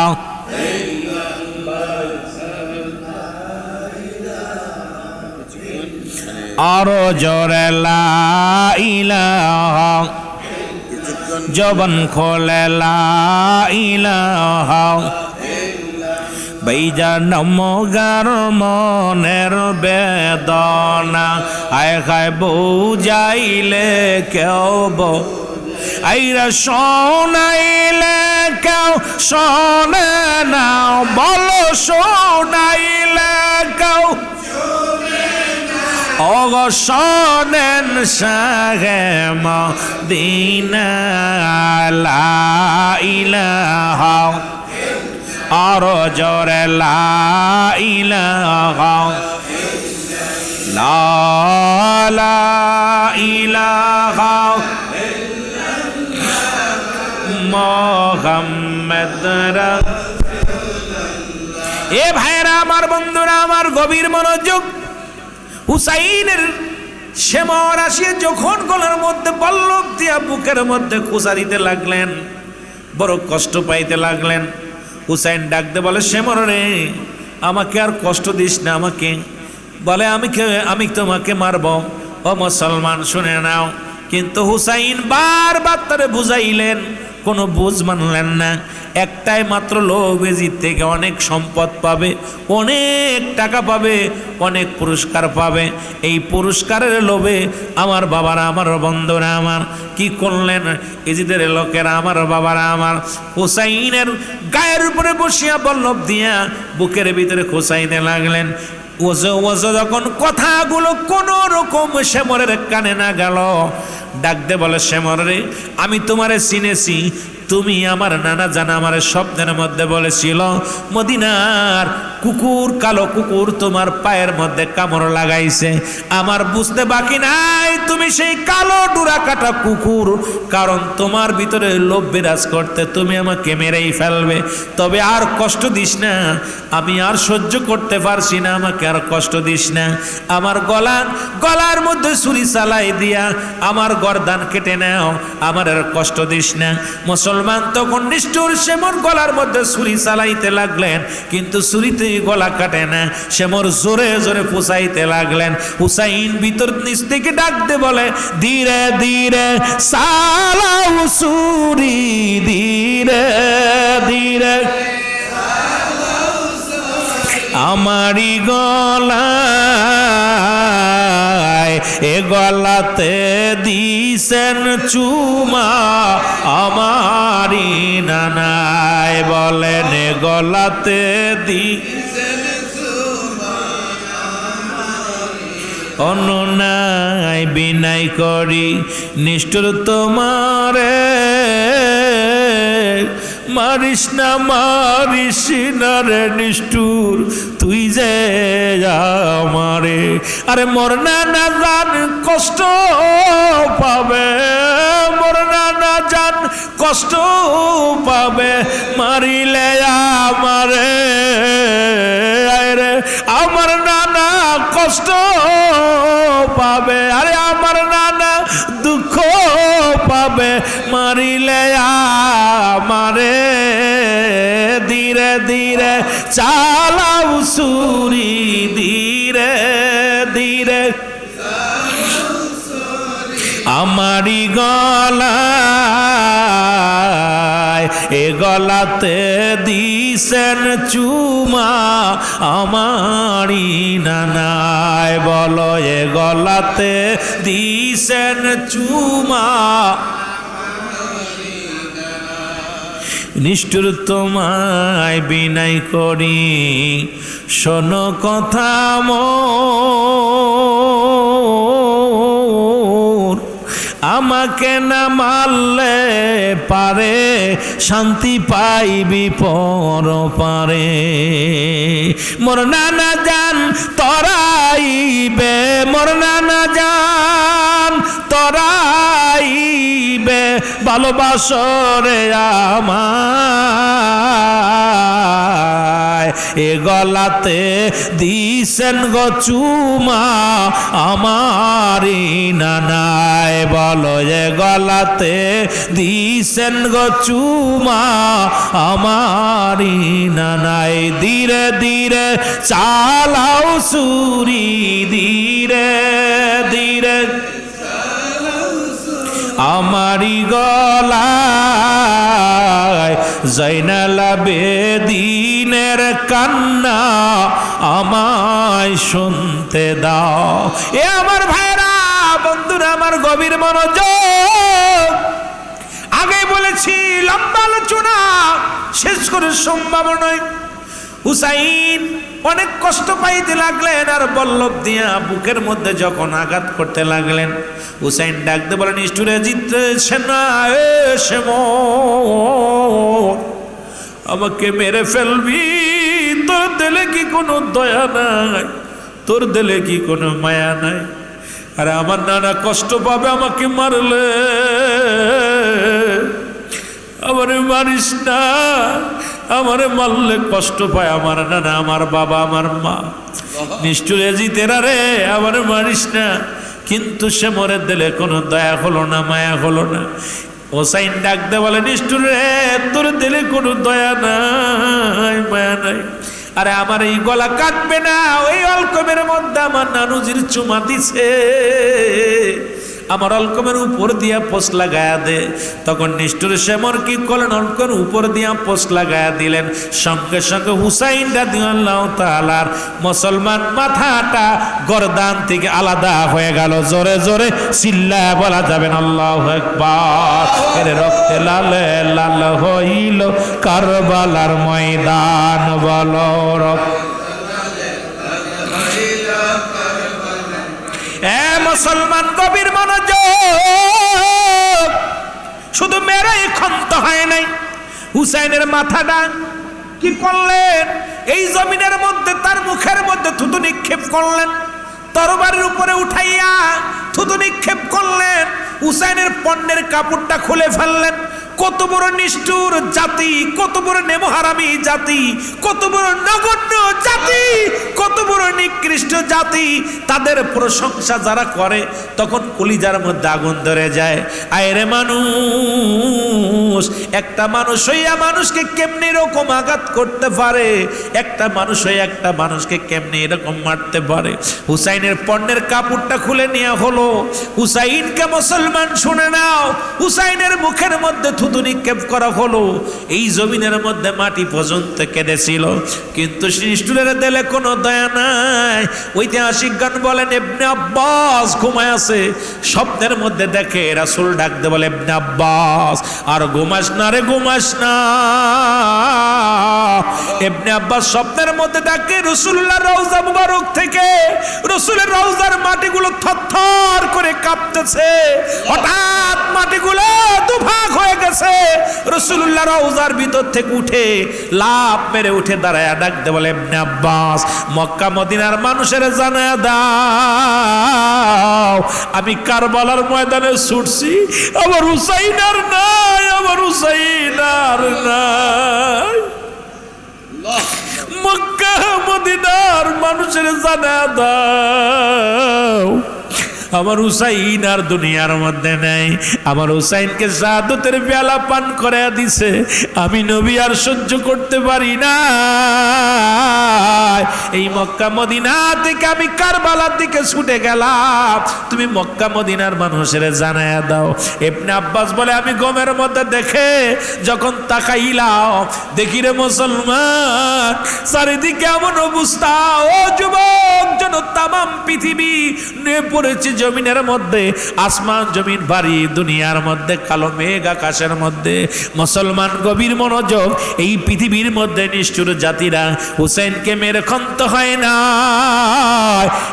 Speaker 1: আরো জোরে লা ইলাহা, জবান খোলে লা ইলাহা, বাইজা নমগার মনের বেদনা, আয় খায় বুঝাইলে কেউ আইরা শোনাইলে কেউ শোনে না, বলো শোনাইলে কেউ অগ শোনেন শাহে মদিনা, লা ইলাহা আরো জোরে লা ইলাহা, লা ইলাহা মুহাম্মদ রাসূলুল্লাহ। এ ভাইরা আমার, বন্ধুরা আমার, গভীর মনোযোগ। হুসাইনের শেমর আসিয়ে যখন গলার মধ্যে বল্লভ দিয়া বুকের মধ্যে খোঁচা দিতে লাগলেন, বড় কষ্ট পাইতে লাগলেন। হুসাইন ডাকতে বলে, শেমর রে, আমাকে আর কষ্ট দিস না। আমাকে বলে, আমি তোমাকে মারব। ও মুসলমান, শুনে নাও। কিন্তু হুসাইন বারবার তারে বুঝাইলেন, কোনো বুঝ মানলেন না। একটাই মাত্র লোভ, এজিদ থেকে অনেক সম্পদ পাবে, অনেক টাকা পাবে, অনেক পুরস্কার পাবে। এই পুরস্কারের লোভে আমার বাবারা, আমার বন্ধুরা আমার কি করলেন? এজিদের লোকেরা, আমার বাবারা আমার, হুসাইনের গায়ের উপরে বসিয়া বল্লভ দিয়া বুকের ভিতরে খোঁচাইতে লাগলেন। ওজো যখন কথাগুলো কোন রকম শেমরের কানে না গেল, ডাকতে বলে, শেমর রে, আমি তোমারে চিনেছি, তুমি আমার নানা জান আমার স্বপ্নের মধ্যে বলেছিল মদিনার কুকুর, কালো কুকুর তোমার পায়ের মধ্যে কামড় লাগাইছে। আমার বুঝতে বাকি নাই তুমি সেই কালো ডুরা কাটা কুকুর, কারণ তোমার ভিতরে লোভ বিরাজ করতে তুমি আমাকে মেরেই ফেলবে। তবে আর কষ্ট দিস না, আমি আর সহ্য করতে পারছি না, আমাকে আর কষ্ট দিস না। আমার গলার মধ্যে ছুরি চালাই দিয়া আমার গর্দান কেটে নাও, আমার আর কষ্ট দিস না। মুসলমান তখন নিষ্ঠুর সেমর গলার মধ্যে ছুরি চালাইতে লাগলেন, কিন্তু ছুরিতে গলা কাটে না, সেমর জোরে জোরে পুষাইতে লাগলেন। হুসাইন ভিতর নিচ থেকে ডাকতে বলে ধীরে ধীরে চালাও ছুরি, ধীরে ধীরে আমারি গলায়, এ গলাতে দিছেন চুমা আমারি নানায়, বলেন এ গলাতে দিছেন চুমা অনুনায় বিনাই করি নিষ্ঠুর তোমারে, মারিস না মারিস না রে নিষ্ঠুর তুই যে আমারে। আরে মোর নানা জান কষ্ট পাবে, মোর নানা জান কষ্ট পাবে, মারিলে আমারে। আরে আমার নানা কষ্ট পাবে, আরে আমার নানা দুঃখ পাবে, মারিলে আমারে। ধীরে ধীরে চালাও ছুরি, ধীরে ধীরে আমারি গলায়, এ গলাতে দিছেন চুমা আমারি নানায়, বলো এ গলাতে দিছেন চুমা নিষ্ঠুর তোমায় বিনাই করি শোনো কথা মোর, আমাকে না মারলে পারে শান্তি পাইবি পরপারে। মোর নানা জান তরাইবে, মোর নানা জান তরাইবে, ভালোবাসরে আমায়, এ গলাতে দিছেন গো চুমা আমারি নানায়, বলো এ গলাতে দিছেন গো চুমা আমারি নানায়। ধীরে ধীরে চালাও ছুরি, ধীরে ধীরে আমারি গলায়, জয়নাল আবেদিনের কান্না আমায় শুনতে দাও। এ আমার ভাইরা বন্ধুরা আমার গভীর মনোযোগ, আগে বলেছি লম্বা আলোচনা শেষ করে সম্ভব নয়। হুসাইন অনেক কষ্ট পাইতে লাগলেন, আর বল্লভ দিয়া বুকের মধ্যে যখন আঘাত করতে লাগলেন, হুসাইন ডাকতে বলেন নিষ্ঠুরে জিতছে না, আমাকে মেরে ফেলবি, তোর দিলে কি কোনো দয়া নাই, তোর দিলে কি কোনো মায়া নাই? আরে আমার নানা কষ্ট পাবে আমাকে মারলে, আমারে মারিস না, আমারে মারলে কষ্ট পায় আমার নানা, আমার বাবা, আমার মা। নিষ্ঠুরে জিতেরা রে আমারে মারিস না। কিন্তু সে মরে দিলে কোনো দয়া হলো না, মায়া হলো না। হোসাইন ডাকতে বলে নিষ্ঠুর রে তোর দিলে কোনো দয়া নাই, মায়া নাই। আরে আমার এই গলা কাটবে না, ওই অলকমের মধ্যে আমার নানুজির চুমা দিছে, আমার অলকমের উপর দিয়া পোষ লাগায়া দে। তখন নিষ্ঠুর সেমর কি করলেন, অলকমের উপর দিয়া পোষ লাগায়া দিলেন। সঙ্গে সঙ্গে হুসাইন রাদিয়াল্লাহু তাআলার মুসলমান মাথাটা গর্দান থেকে আলাদা হয়ে গেল। জোরে জোরে চিল্লায়া বলা যাবেন আল্লাহু আকবার। এর রক্তে লাল লাল হইল কারবালার ময়দান, বলো মুসলমান গভীর মনোযোগ। শুধু মেরেই ক্ষান্ত হয় নাই, হুসাইনের মাথাটা কি করলেন, এই জমিনের মধ্যে তার মুখের মধ্যে থুতু নিক্ষেপ করলেন, তরবারির উপরে উঠাইয়া থুতু নিক্ষেপ করলেন, হুসাইনের পণ্যের কাপড়টা খুলে ফেললেন। কত বড় নিষ্ঠুর জাতি, কত বড় নেমহারামি জাতি, কত বড় নগণ্য জাতি, কত বড় নিকৃষ্ট জাতি। তাদের প্রশংসা যারা করে তখন কলিজার মধ্যে আগুন ধরে যায়। আয়রে মানুষ, একটা মানুষ হইয়া মানুষকে কেমনে এরকম আঘাত করতে পারে, একটা মানুষ হইয়া একটা মানুষকে কেমনে এরকম মারতে পারে। হুসাইনের পণ্যের কাপড়টা খুলে নেওয়া হলো। হুসাইনকে মুসলমান শুনে নাও, হুসাইনের মুখের মধ্যে থুতু নিক্ষেপ করা হলো। এই জমিনের মধ্যে মাটি পর্যন্ত কেঁদেছিল, কিন্তু নিষ্ঠুরের দিলে কোনো দয়া নাই। ঐতিহাসিক গান বলেন ইবনে আব্বাস ঘুমায় আছে, স্বপ্নের মধ্যে দেখে রাসূল ডাকতে বলে ইবনে আব্বাস, আর ঘুমাস না রে, ঘুমাস না। ইবনে আব্বাস স্বপ্নের মধ্যে ডাকে রাসূলুল্লাহর রওজা মুবারক থেকে রাসূলের রওজার মাটিগুলো থরথর করে কাঁপতেছে। হঠাৎ মাটিগুলো দুভাগ হয়ে গেছে। রাসূলুল্লাহ রওজার ভিতর থেকে উঠে লাফ মেরে উঠে দাঁড়ায় ডাকতে বলে ইবনে আব্বাস, মক্কা মদিনার মানুষের জানায়া দাও আমি কারবালার ময়দানে ছুটছি, আমার হুসাইন আর নাই, আমার হুসাইন আর নাই। মক্কা মদিনার মানুষের জানায়া দাও আমার হুসাইন আর দুনিয়ার মধ্যে নেই। আমার হুসাইনকে শাহাদাতের পেয়ালা পান করে দিছে, আমি নবী আর সহ্য করতে পারি না। এই মক্কা মদিনা থেকে আমি কারবালার দিকে ছুটে গেলাম, তুমি মক্কা মদিনার মানুষের জানায়া দাও। ইবনে আব্বাস বলে আমি গমের মধ্যে দেখে যখন তাকাইলাম, দেখি রে মুসলমান চারিদিকে এমন অবস্থা, ও যুবক যেন তামাম পৃথিবী নিয়ে পড়েছে জমিনের মধ্যে, আসমান জমিন ভারী, দুনিয়ার মধ্যে কালো মেঘ আকাশের মধ্যে। মুসলমান গভীর মনোযোগ, এই পৃথিবীর মধ্যে নিষ্ঠুর জাতিরা হুসাইনকে মেরে ক্ষান্ত হয় না।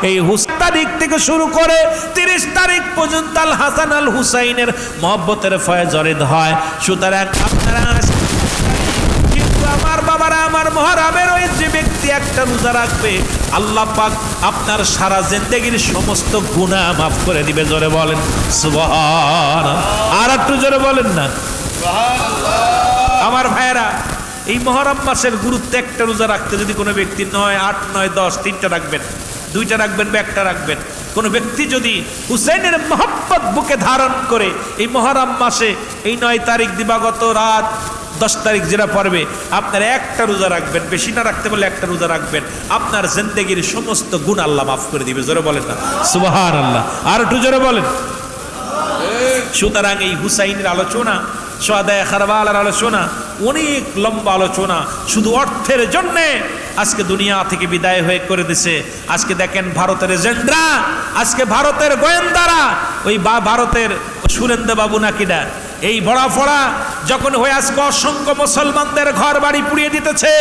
Speaker 1: এই তারিখ থেকে শুরু করে 30 তারিখ পর্যন্ত আল হাসান আল হুসাইনের মহব্বতের ফয়েজ জরিদ হয়। সুতরাং আপনারা আমার বাবারা, আমার মুহররমের ওই যে ব্যক্তি একটা রোজা রাখবে, আল্লাহ পাক আপনার সারা জিন্দেগীর সমস্ত গুনাহ মাফ করে দিবে। জোরে বলেন সুবহানাল্লাহ। আর একটু জোরে বলেন না সুবহানাল্লাহ। আমার ভাইয়েরা, এই মুহররম মাসের গুরুত্ব, একটা রোজা রাখতে যদি কোনো ব্যক্তি 9, 8, 9, 10 তিনটা রাখবেন, 2টা রাখবেন বা একটা রাখবেন, কোনো ব্যক্তি যদি হুসাইনের মহব্বত বুকে ধারণ করে এই মুহররম মাসে এই 9 তারিখ দিবাগত রাত 10 তারিখ যেটা পড়বে, আপনার একটা রোজা রাখবেন, বেশি না রাখতে বলে একটা রোজা রাখবেন, আপনার জিন্দেগীর সমস্ত গুনাহ আল্লাহ মাফ করে দিবে। জোরে বলেন না সুবহানাল্লাহ। আর একটু জোরে বলেন। সুতরাং এই হুসাইনের আলোচনা, শুহাদায়ে কারবালার আলোচনা অনেক লম্বা আলোচনা, শুধু অর্থের জন্যে আজকে দুনিয়া থেকে বিদায় হয়ে করে দিছে। আজকে দেখেন ভারতের এজেন্টরা, আজকে ভারতের গোয়েন্দারা, ওই ভারতের সুরেন্দ্র বাবু নাকিডা এই ভরা ফড়া যখন হয়ে আজকে অসংখ্য মুসলমানদের ঘর বাড়ি পুড়িয়ে দিতেছে,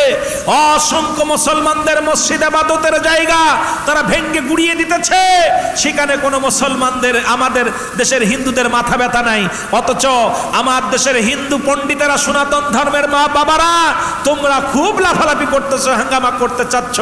Speaker 1: অসংখ্য মুসলমানদের মসজিদ ইবাদতের জায়গা তারা ভেঙ্গে গুড়িয়ে দিতেছে, সেখানে কোনো মুসলমানদের, আমাদের দেশের হিন্দুদের মাথা ব্যথা নাই। অথচ আমার দেশের হিন্দু পণ্ডিতেরা, সনাতন ধর্মের মা বাবারা, তোমরা খুব লাফালাফি করতেছো, হাঙ্গামা করতে চাচ্ছ।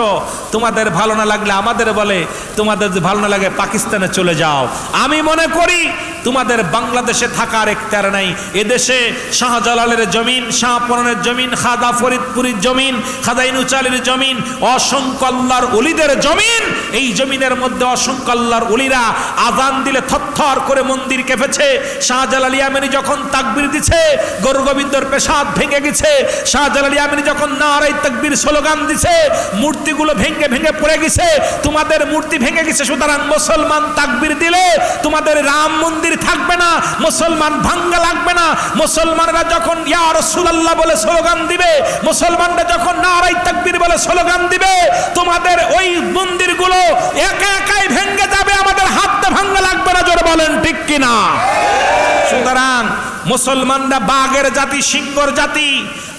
Speaker 1: তোমাদের ভালো না লাগলে আমাদের বলে, তোমাদের ভালো না লাগে পাকিস্তানে চলে যাও। আমি মনে করি তোমাদের বাংলাদেশে থাকার এখতিয়ার নাই। এদেশে শাহজালালের জমিন, শাহপরানের জমিন, খাজা ফরিদপুরের জমিন, খাজা ইনুচালির জমিন, অসংখ্য আল্লাহর ওলিদের জমিন। এই জমিনের মধ্যে অসংখ্য আল্লাহর ওলিরা আজান দিলে থরথর করে মন্দির কেঁপেছে। শাহজালাল ইয়ামানি যখন তাকবীর দিছে, গরু গোবিন্দর পেশাদ ভেঙে গেছে। শাহজালাল ইয়ামানি যখন নারায়ে তাকবীর স্লোগান দিছে, মূর্তিগুলো ভেঙে ভেঙে পড়ে গেছে। তোমাদের মূর্তি ভেঙে গেছে, সুতরাং মুসলমান তাকবীর দিলে তোমাদের রাম মন্দির থাকবে না, মুসলমান ভাঙ্গা লাগবে না। মুসলমানরা যখন ইয়া রাসূলুল্লাহ বলে স্লোগান দিবে, মুসলমানরা যখন নারায়ে তাকবীর বলে স্লোগান দিবে, তোমাদের ওই মন্দিরগুলো একা একাই ভেঙে যাবে, আমাদের হাতে ভাঙ্গা লাগবে না। জোরে বলেন ঠিক কিনা? সুতরাং মুসলমানরা বাঘের জাতি, সিংহর জাতি,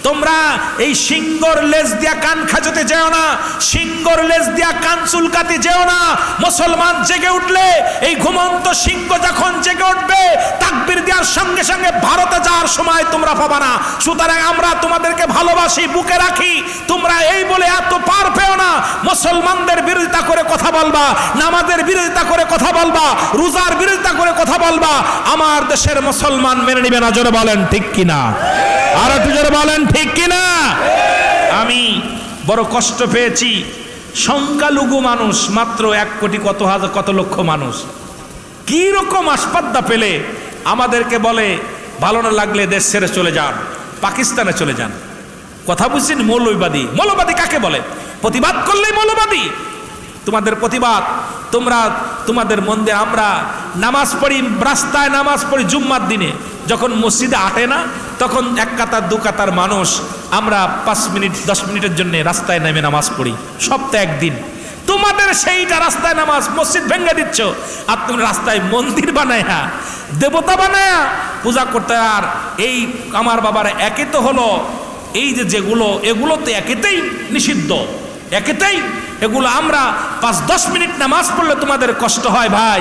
Speaker 1: তোমরা এই সিংহর লেজ দিয়া কান খাজতে যেও না, সিংহর লেজ দিয়া কান চুলকাতে যেও না। মুসলমান জেগে উঠলে, এই ঘুমন্ত সিংহ যখন জেগে উঠবে, তাকবীর দেওয়ার সঙ্গে সঙ্গে ভারতে যাওয়ার সময় তোমরা পাবা না। সুতরাং আমরা তোমাদেরকে ভালোবাসি, বুকে রাখি। তোমরা এই বলে এত পার পেও না। মুসলমানদের বিরোধিতা করে কথা বলবা, নামাজের বিরোধিতা করে কথা বলবা, রোজার বিরোধিতা করে কথা বলবা, আমার দেশের মুসলমান মেনে নিবে না। জোরে বলেন ঠিক কিনা? আর একটু জোরে বলেন ঠিক কিনা? আমি বড় কষ্ট পেয়েছি। সংখ্যালঘু মানুষ মাত্র 1 কোটি কত হাজার কত লক্ষ মানুষ, কি রকম আসপাদ্দা পেলে আমাদেরকে বলে ভালো না লাগলে দেশ ছেড়ে চলে যান, পাকিস্তানে চলে যান। কথা বুঝছেন? মৌলবাদী। মৌলবাদী কাকে বলে? প্রতিবাদ করলেই মৌলবাদী। তোমাদের প্রতিবাদ, তোমরা তোমাদের মন্দে, আমরা নামাজ পড়ি, রাস্তায় নামাজ পড়ি জুম্মার দিনে, যখন মসজিদে আটে না তখন 1 কাতার 2 কাতার মানুষ আমরা 5 মিনিট 10 মিনিটের জন্য রাস্তায় নেমে নামাজ পড়ি, সপ্তাহে 1 দিন। তোমাদের সেইটা রাস্তায় নামাজ, মসজিদ ভেঙে দিচ্ছ, আর তুমি রাস্তায় মন্দির বানায়া, দেবতা বানায়া পূজা করতে। আর এই আমার বাবার একে তো হলো এই যেগুলো, এগুলো তো একেতেই নিষিদ্ধ, একেতেই এগুলো। আমরা 5-10 মিনিট নামাজ পড়লে তোমাদের কষ্ট হয় ভাই,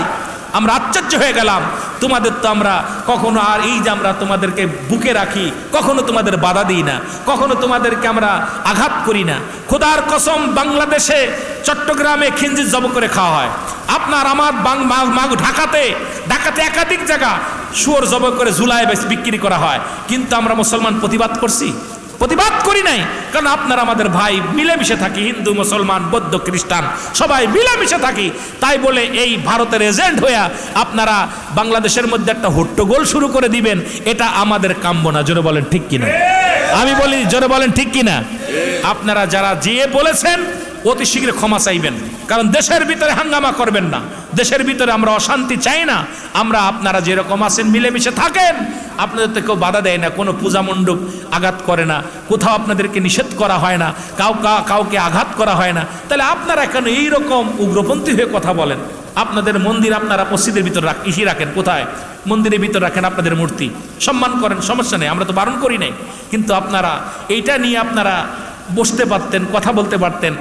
Speaker 1: আমরা আশ্চর্য হয়ে গেলাম। তোমাদের তো আমরা কখনো, আর এই যে আমরা তোমাদেরকে বুকে রাখি, কখনো তোমাদের বাধা দিই না, কখনো তোমাদেরকে আমরা আঘাত করি না। খোদার কসম, বাংলাদেশে চট্টগ্রামে খিঞ্জির জব করে খাওয়া হয়। আপনার আমার ঢাকাতে একাধিক জায়গা শুয়োর জব করে ঝুলায় বিক্রি করা হয়। কিন্তু আমরা মুসলমান প্রতিবাদ করছি? প্রতিবাদ করি নাই। কারণ আপনারা আমাদের ভাই, মিলেমিশে থাকি, হিন্দু মুসলমান বৌদ্ধ খ্রিস্টান সবাই মিলেমিশে থাকি। তাই বলে এই ভারতের এজেন্ট হইয়া আপনারা বাংলাদেশের মধ্যে একটা হট্টগোল শুরু করে দিবেন, এটা আমাদের কাম্য না। জোরে বলেন ঠিক কিনা? আমি বলি জোরে বলেন ঠিক কিনা? আপনারা যারা যেয়ে বলেছেন অতি শীঘ্র ক্ষমা চাইবেন, কারণ দেশের ভিতরে হাঙ্গামা করবেন না। দেশের ভিতরে আমরা অশান্তি চাই না। আমরা আপনারা যেরকম আছেন মিলেমিশে থাকেন, আপনাদের তো কেউ বাধা দেয় না, কোনো পূজা মণ্ডপ আঘাত করে না, কোথাও আপনাদেরকে নিষেধ করা হয় না, কাউকে আঘাত করা হয় না। তাহলে আপনারা কেন এইরকম উগ্রপন্থী হয়ে কথা বলেন? আপনাদের মন্দির আপনারা মসজিদের ভিতর রাখেন, কোথায়? মন্দিরের ভিতর রাখেন আপনাদের মূর্তি, সম্মান করেন, সমস্যা নেই, আমরা তো বারণ করি নাই। কিন্তু আপনারা এইটা নিয়ে আপনারা বসতে পারতেন, কথা বলতে পারতেন।